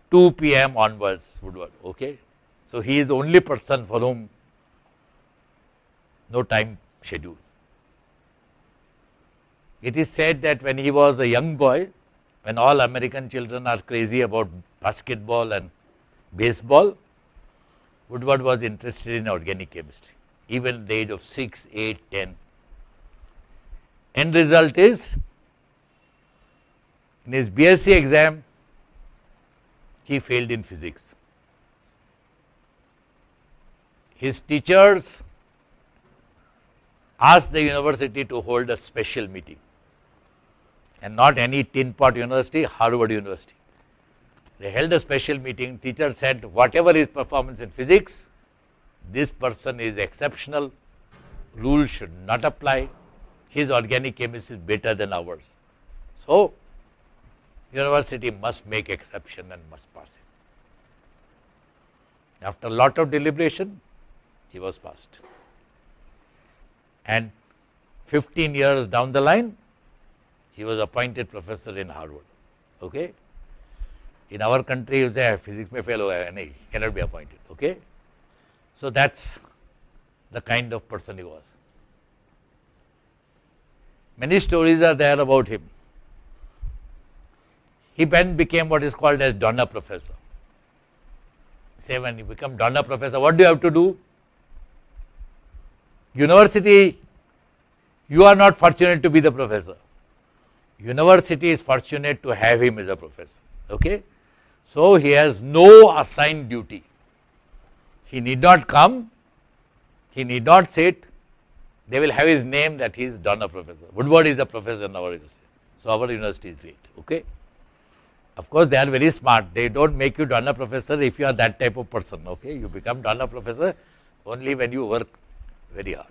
S1: 2 p.m. onwards, Woodward. Okay? So, he is the only person for whom no time schedule. It is said that when he was a young boy, when all American children are crazy about basketball and baseball, Woodward was interested in organic chemistry, even at the age of 6, 8, 10. End result is, in his BSc exam, he failed in physics. His teachers asked the university to hold a special meeting, and not any tin pot university, Harvard University. They held a special meeting. Teacher said, whatever his performance in physics, this person is exceptional, rules should not apply, his organic chemistry is better than ours. So, university must make exception and must pass him. After a lot of deliberation, he was passed. And 15 years down the line, he was appointed professor in Harvard. Okay? In our country, you say physics mein fail ho gaya, nahi, cannot be appointed. Okay? So that's the kind of person he was. Many stories are there about him. He then became what is called as Donner Professor. Say when you become Donner Professor, what do you have to do? University, you are not fortunate to be the professor. University is fortunate to have him as a professor. Okay? So he has no assigned duty. He need not come, he need not sit. They will have his name that he is Donner Professor. Woodward is a professor in our university. So our university is great. Okay? Of course, they are very smart. They don't make you Donner Professor if you are that type of person. Okay? You become Donner Professor only when you work very hard.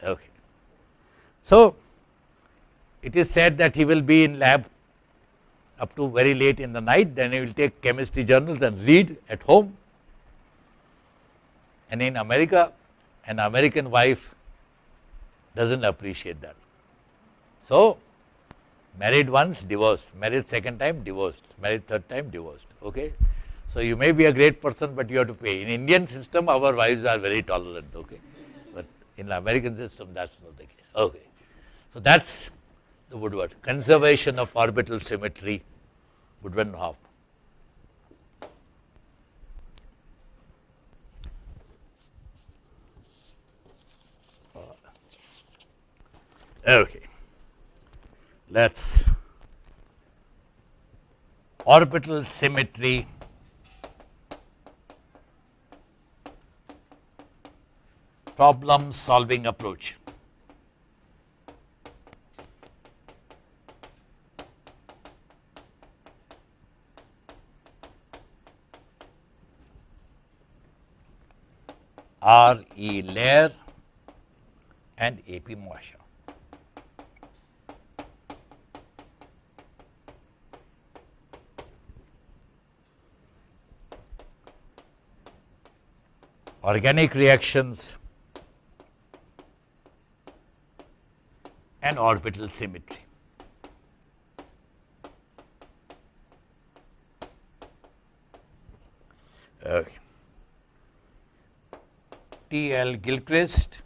S1: Okay. So, it is said that he will be in lab up to very late in the night, then he will take chemistry journals and read at home. And in America, an American wife doesn't appreciate that. So, married once, divorced, married second time, divorced, married third time, divorced. Okay? So, you may be a great person, but you have to pay. In Indian system, our wives are very tolerant. Okay? But in the American system, that's not the case. Okay. So, that's the Woodward. Conservation of orbital symmetry, Woodward and Hoffman. Okay. Let's orbital symmetry problem solving approach. R.E. Lair and A.P. Moisha. Organic reactions and orbital symmetry. Okay. T.L. Gilchrist,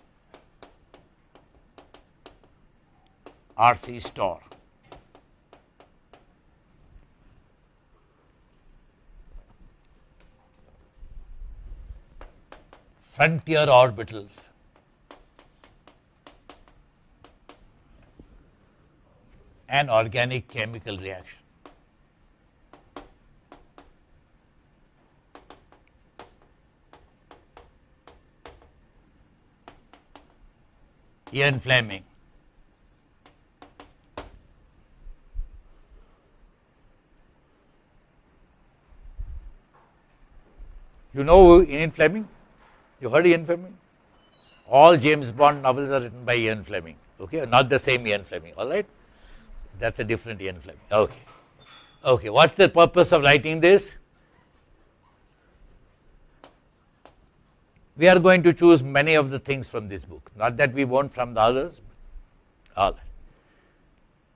S1: R.C. Storr. Frontier orbitals. An organic chemical reaction. Ian Fleming. You know Ian Fleming? You heard Ian Fleming? All James Bond novels are written by Ian Fleming. Okay, not the same Ian Fleming. All right, that's a different Ian Fleming. Okay, okay. What's the purpose of writing this? We are going to choose many of the things from this book. Not that we won't from the others. All right.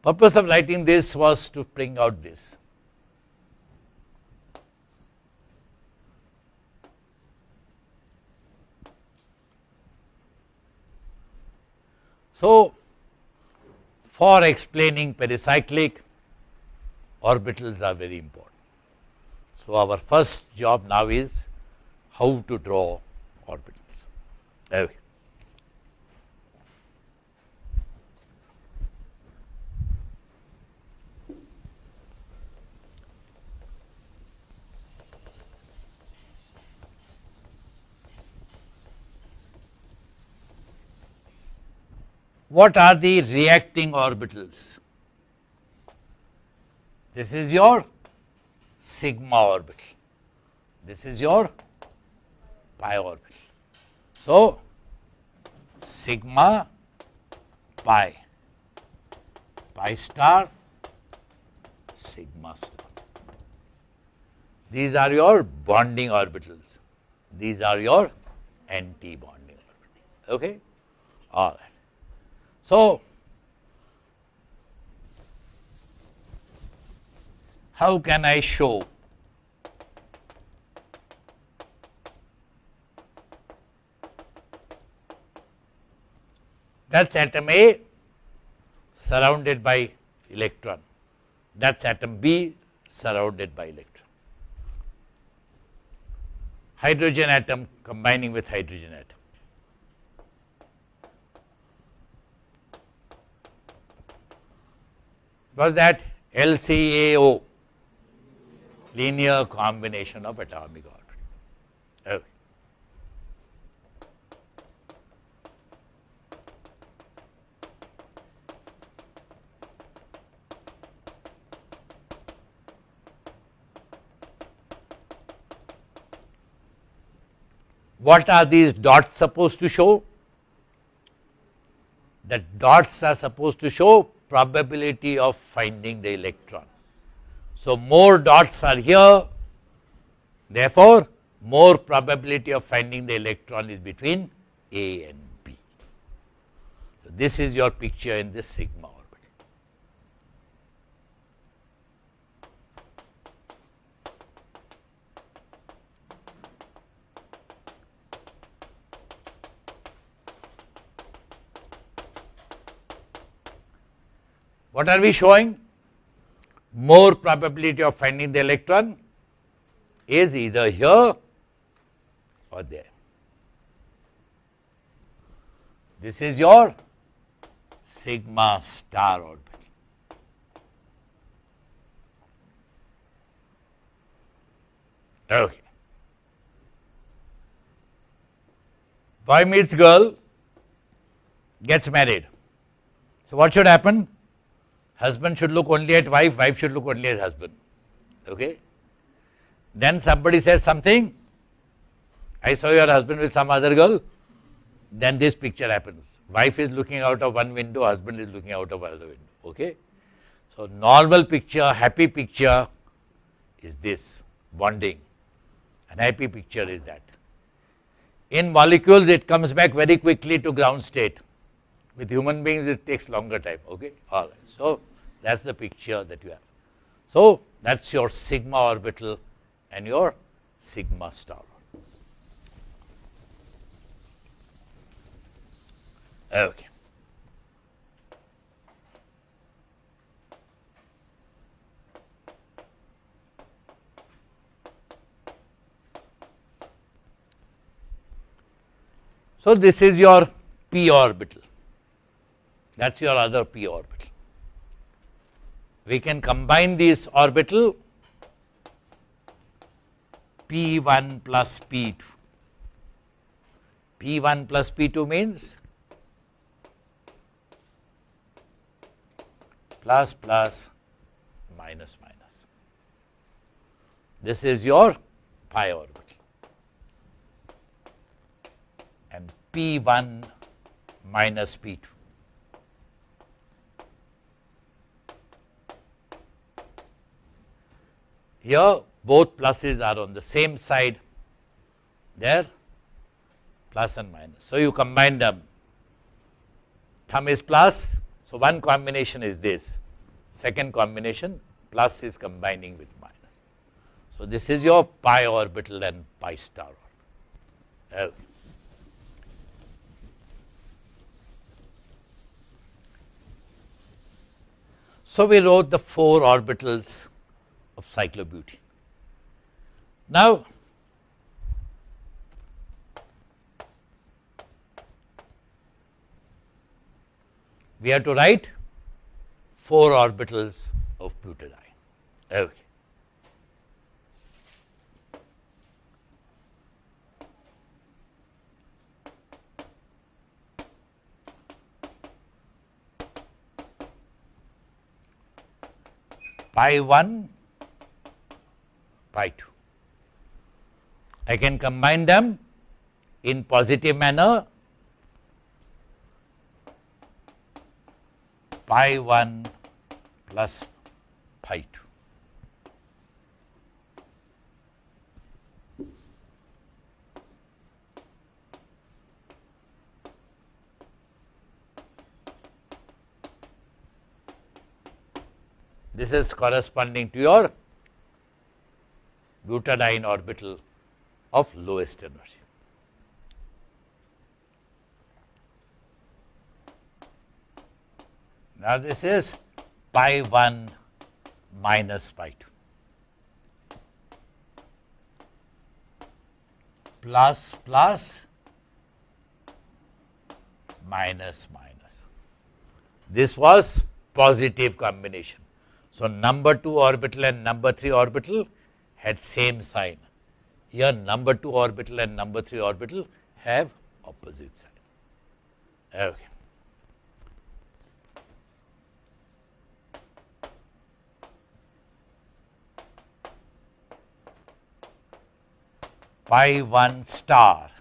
S1: Purpose of writing this was to bring out this. So, for explaining pericyclic, orbitals are very important. So, our first job now is how to draw orbitals. Okay. What are the reacting orbitals? This is your sigma orbital. This is your pi orbital. So, sigma, pi, pi star, sigma star. These are your bonding orbitals. These are your anti-bonding orbitals. Okay? All right. So, how can I show that's atom A surrounded by electron, that's atom B surrounded by electron. Hydrogen atom combining with hydrogen atom. Was that LCAO, linear combination of atomic orbitals. Okay. What are these dots supposed to show? The dots are supposed to show probability of finding the electron. So, more dots are here, therefore, more probability of finding the electron is between A and B. So, this is your picture in this sigma orbital. What are we showing? More probability of finding the electron is either here or there. This is your sigma star orbital. Okay. Boy meets girl, gets married. So, what should happen? Husband should look only at wife, wife should look only at husband. Okay? Then somebody says something, I saw your husband with some other girl, then this picture happens. Wife is looking out of one window, husband is looking out of another window. Okay? So, normal picture, happy picture is this, bonding. An happy picture is that. In molecules, it comes back very quickly to ground state. With human beings, it takes longer time. Okay? All right. So, that is the picture that you have. So, that is your sigma orbital and your sigma star. Okay. So, this is your p orbital, that is your other p orbital. We can combine this orbital p1 plus p2. p1 plus p2 means plus plus minus minus. This is your pi orbital. And p1 minus p2. Here both pluses are on the same side, there plus and minus. So, you combine them, thumb is plus. So, one combination is this, second combination plus is combining with minus. So, this is your pi orbital and pi star orbital. Okay. So, we wrote the 4 orbitals of cyclobutene. Now, we have to write 4 orbitals of butadiene. Okay. Pi 1, pi 2. I can combine them in positive manner, pi 1 plus pi 2. This is corresponding to your butadiene orbital of lowest energy. Now, this is pi 1 minus pi 2 plus plus minus minus. This was positive combination. So, number 2 orbital and number 3 orbital had same sign. Here number 2 orbital and number 3 orbital have opposite sign. Okay. Pi 1 star,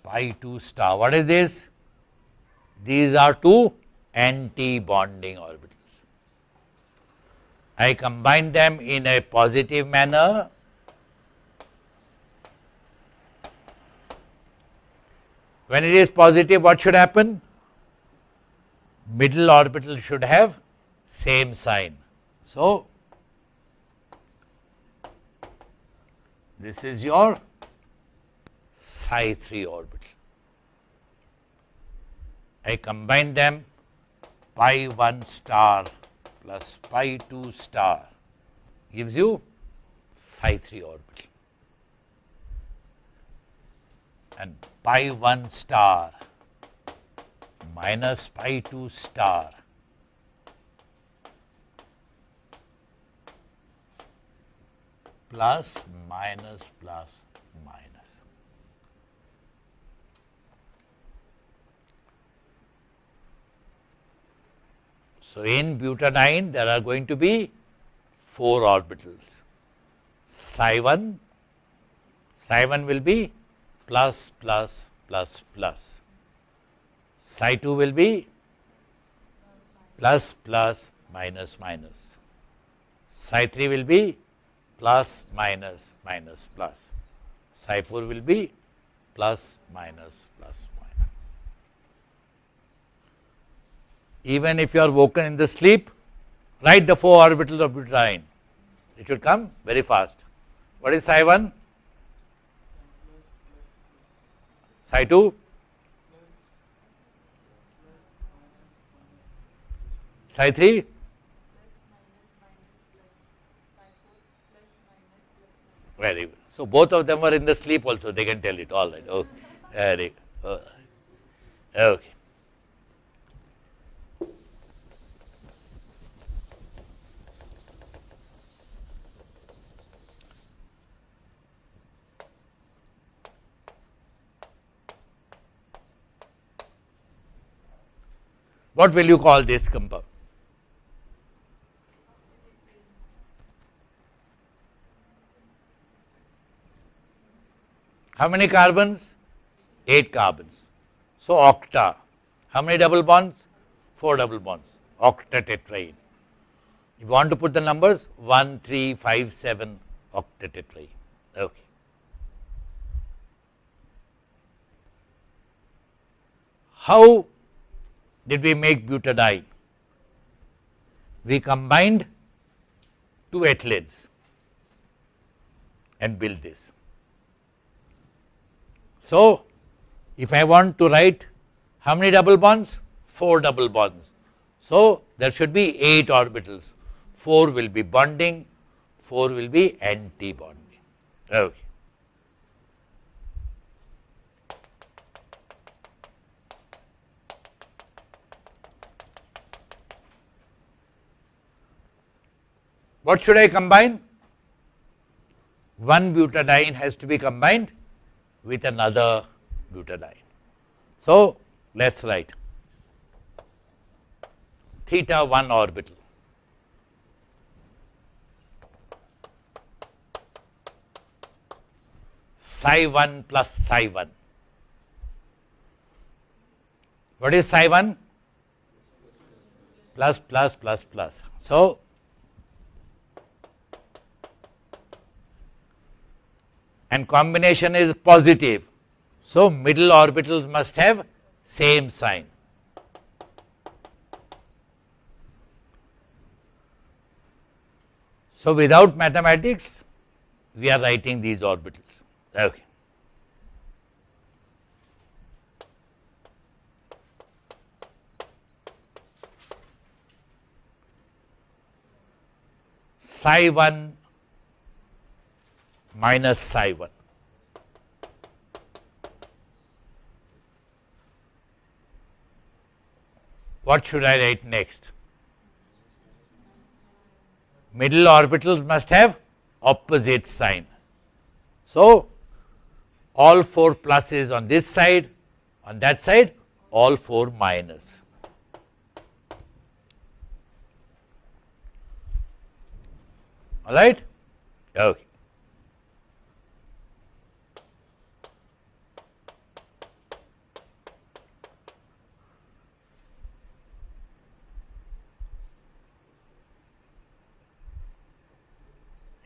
S1: pi 2 star. What is this? These are 2 anti-bonding orbitals. I combine them in a positive manner. When it is positive, what should happen? Middle orbital should have same sign. So, this is your psi 3 orbital. I combine them, pi 1 star plus pi 2 star gives you psi 3 orbital, and pi 1 star minus pi 2 star plus minus plus minus. So, in butadiene there are going to be 4 orbitals. Psi 1 will be plus plus plus plus. Psi 2 will be plus plus minus minus. Psi 3 will be plus minus minus plus. Psi 4 will be plus minus plus minus. Even if you are woken in the sleep, write the 4 orbitals of butadiene. It should come very fast. What is psi 1? Psi 2? Psi 3? Very good. So both of them were in the sleep also, they can tell it. All right. Okay. Very good. Okay. What will you call this compound? How many carbons? 8 carbons. So octa. How many double bonds? 4 double bonds. Octatetraene. You want to put the numbers? 1, 3, 5, 7 octatetraene. Okay. How did we make butadiene? We combined 2 ethylenes and built this. So, if I want to write how many double bonds? 4 double bonds. So, there should be 8 orbitals. 4 will be bonding, 4 will be anti-bonding. Okay. What should I combine? One butadiene has to be combined with another butadiene. So, let us write theta 1 orbital. Psi 1 plus psi 1. What is psi 1? Plus, plus, plus, plus. So, and combination is positive. So, middle orbitals must have same sign. So, without mathematics, we are writing these orbitals. Okay. Psi 1 minus psi 1. What should I write next? Middle orbitals must have opposite sign. So, all 4 pluses on this side, on that side, all 4 minus. All right? Okay.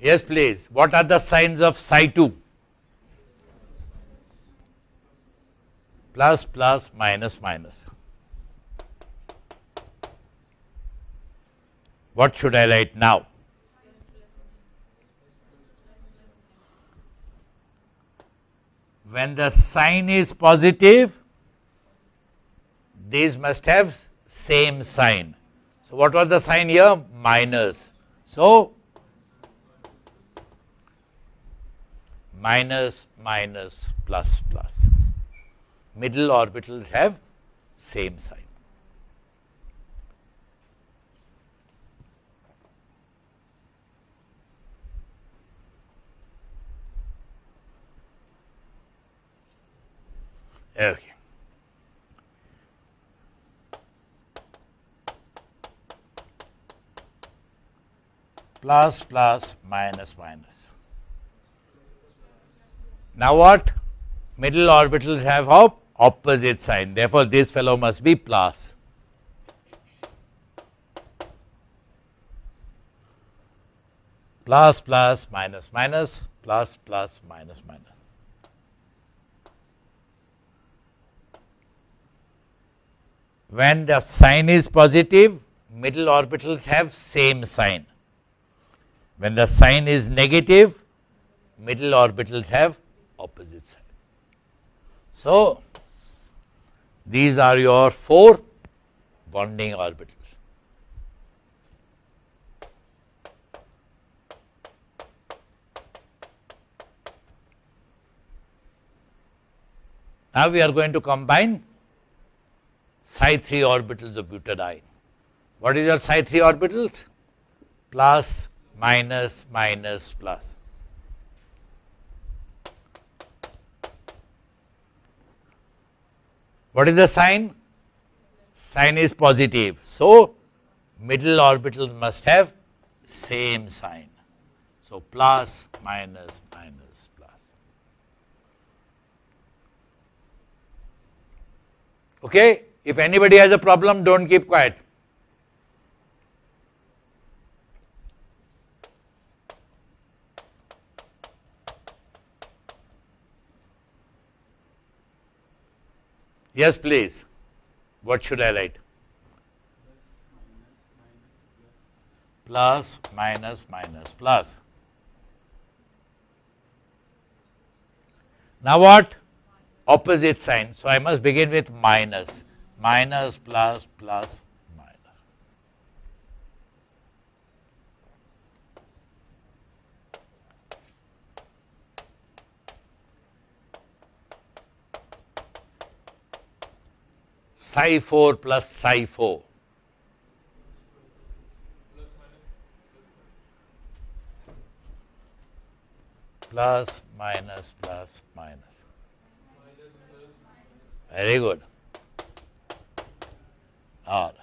S1: Yes, please. What are the signs of psi 2? Plus, plus, minus, minus. What should I write now? When the sign is positive, these must have same sign. So, what was the sign here? Minus. So, minus, minus, plus, plus. Middle orbitals have same sign. Okay. Plus, plus, minus, minus. Now what? Middle orbitals have opposite sign. Therefore, this fellow must be plus. Plus, plus, minus, minus, plus, plus, minus, minus. When the sign is positive, middle orbitals have same sign. When the sign is negative, middle orbitals have opposite sign. So, these are your 4 bonding orbitals. Now, we are going to combine psi 3 orbitals of butadiene. What is your psi 3 orbitals? Plus, minus, minus, plus. What is the sign? Sign is positive. So, middle orbitals must have same sign. So, plus, minus, minus, plus. Okay? If anybody has a problem, don't keep quiet. Yes, please. What should I write? Plus, minus, minus, plus. Now what? Opposite sign. So I must begin with minus. Minus, plus, plus, minus. Psi 4 plus psi 4. Plus, minus, plus, minus. Very good. All right.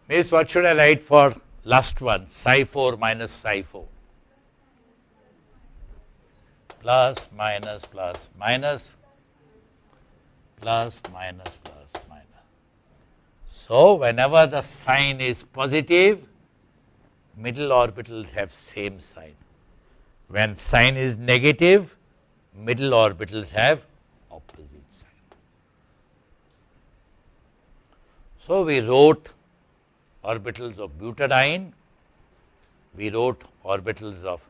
S1: Miss, what should I write for last one? Psi 4 minus psi 4. Plus, minus, plus, minus. Plus, minus, plus, minus. So, whenever the sign is positive, middle orbitals have same sign. When sign is negative, middle orbitals have opposite sign. So, we wrote orbitals of butadiene, we wrote orbitals of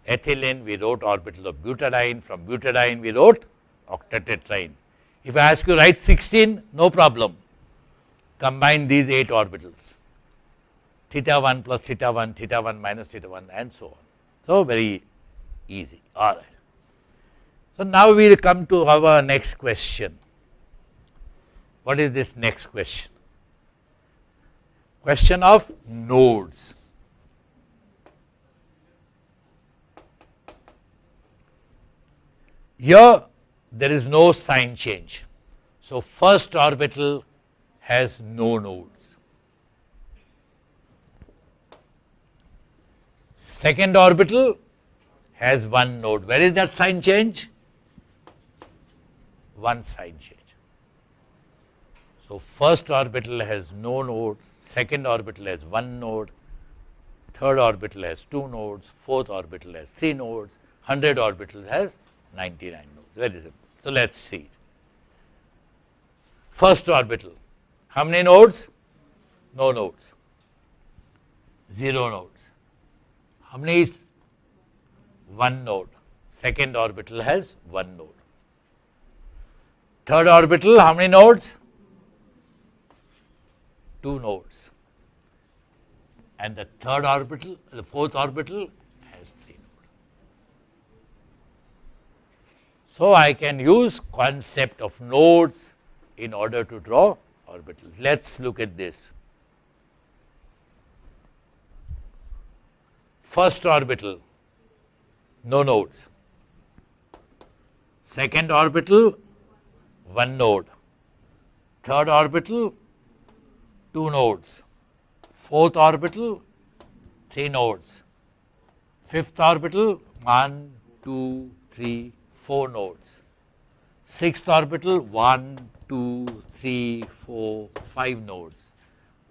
S1: ethylene, we wrote orbitals of butadiene, from butadiene we wrote octatetraene. If I ask you write 16, no problem. Combine these 8 orbitals, theta 1 plus theta 1 minus theta 1 and so on. So, very easy. All right. So, now we will come to our next question. What is this next question? Question of nodes. Here there is no sign change. So, first orbital has no nodes. Second orbital has one node. Where is that sign change? One sign change. So, first orbital has no nodes, second orbital has one node, third orbital has 2 nodes, fourth orbital has 3 nodes, 100 orbital has 99 nodes. Very simple. So, let us see. First orbital, how many nodes? No nodes, 0 nodes. How many is? 1 node. Second orbital has 1 node. Third orbital, how many nodes? 2 nodes. And the third orbital, the fourth orbital has 3 nodes. So, I can use concept of nodes in order to draw orbitals. Let us look at this. First orbital, no nodes. Second orbital, 1 node. Third orbital, 2 nodes. Fourth orbital, 3 nodes. Fifth orbital, 1, 2, 3, 4 nodes. Sixth orbital, 1, 2, 3, 4, 5 nodes.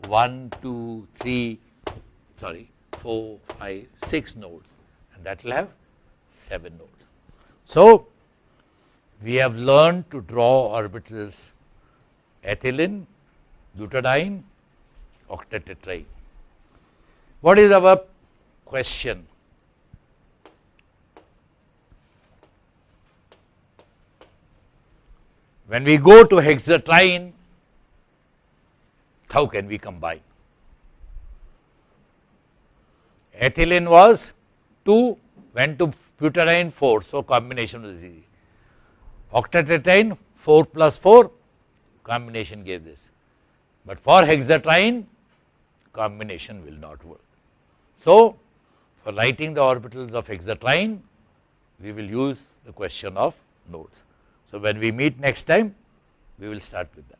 S1: 1, 2, 3, 4, 5, 6 nodes, and that will have 7 nodes. So, we have learned to draw orbitals ethylene, butadiene, octatetraene. What is our question? When we go to hexatriene, how can we combine? Ethylene was 2, went to butadiene 4, so combination was easy. Octatetraene 4 plus 4, combination gave this. But for hexatriene, combination will not work. So, for writing the orbitals of hexatriene, we will use the question of nodes. So, when we meet next time, we will start with that.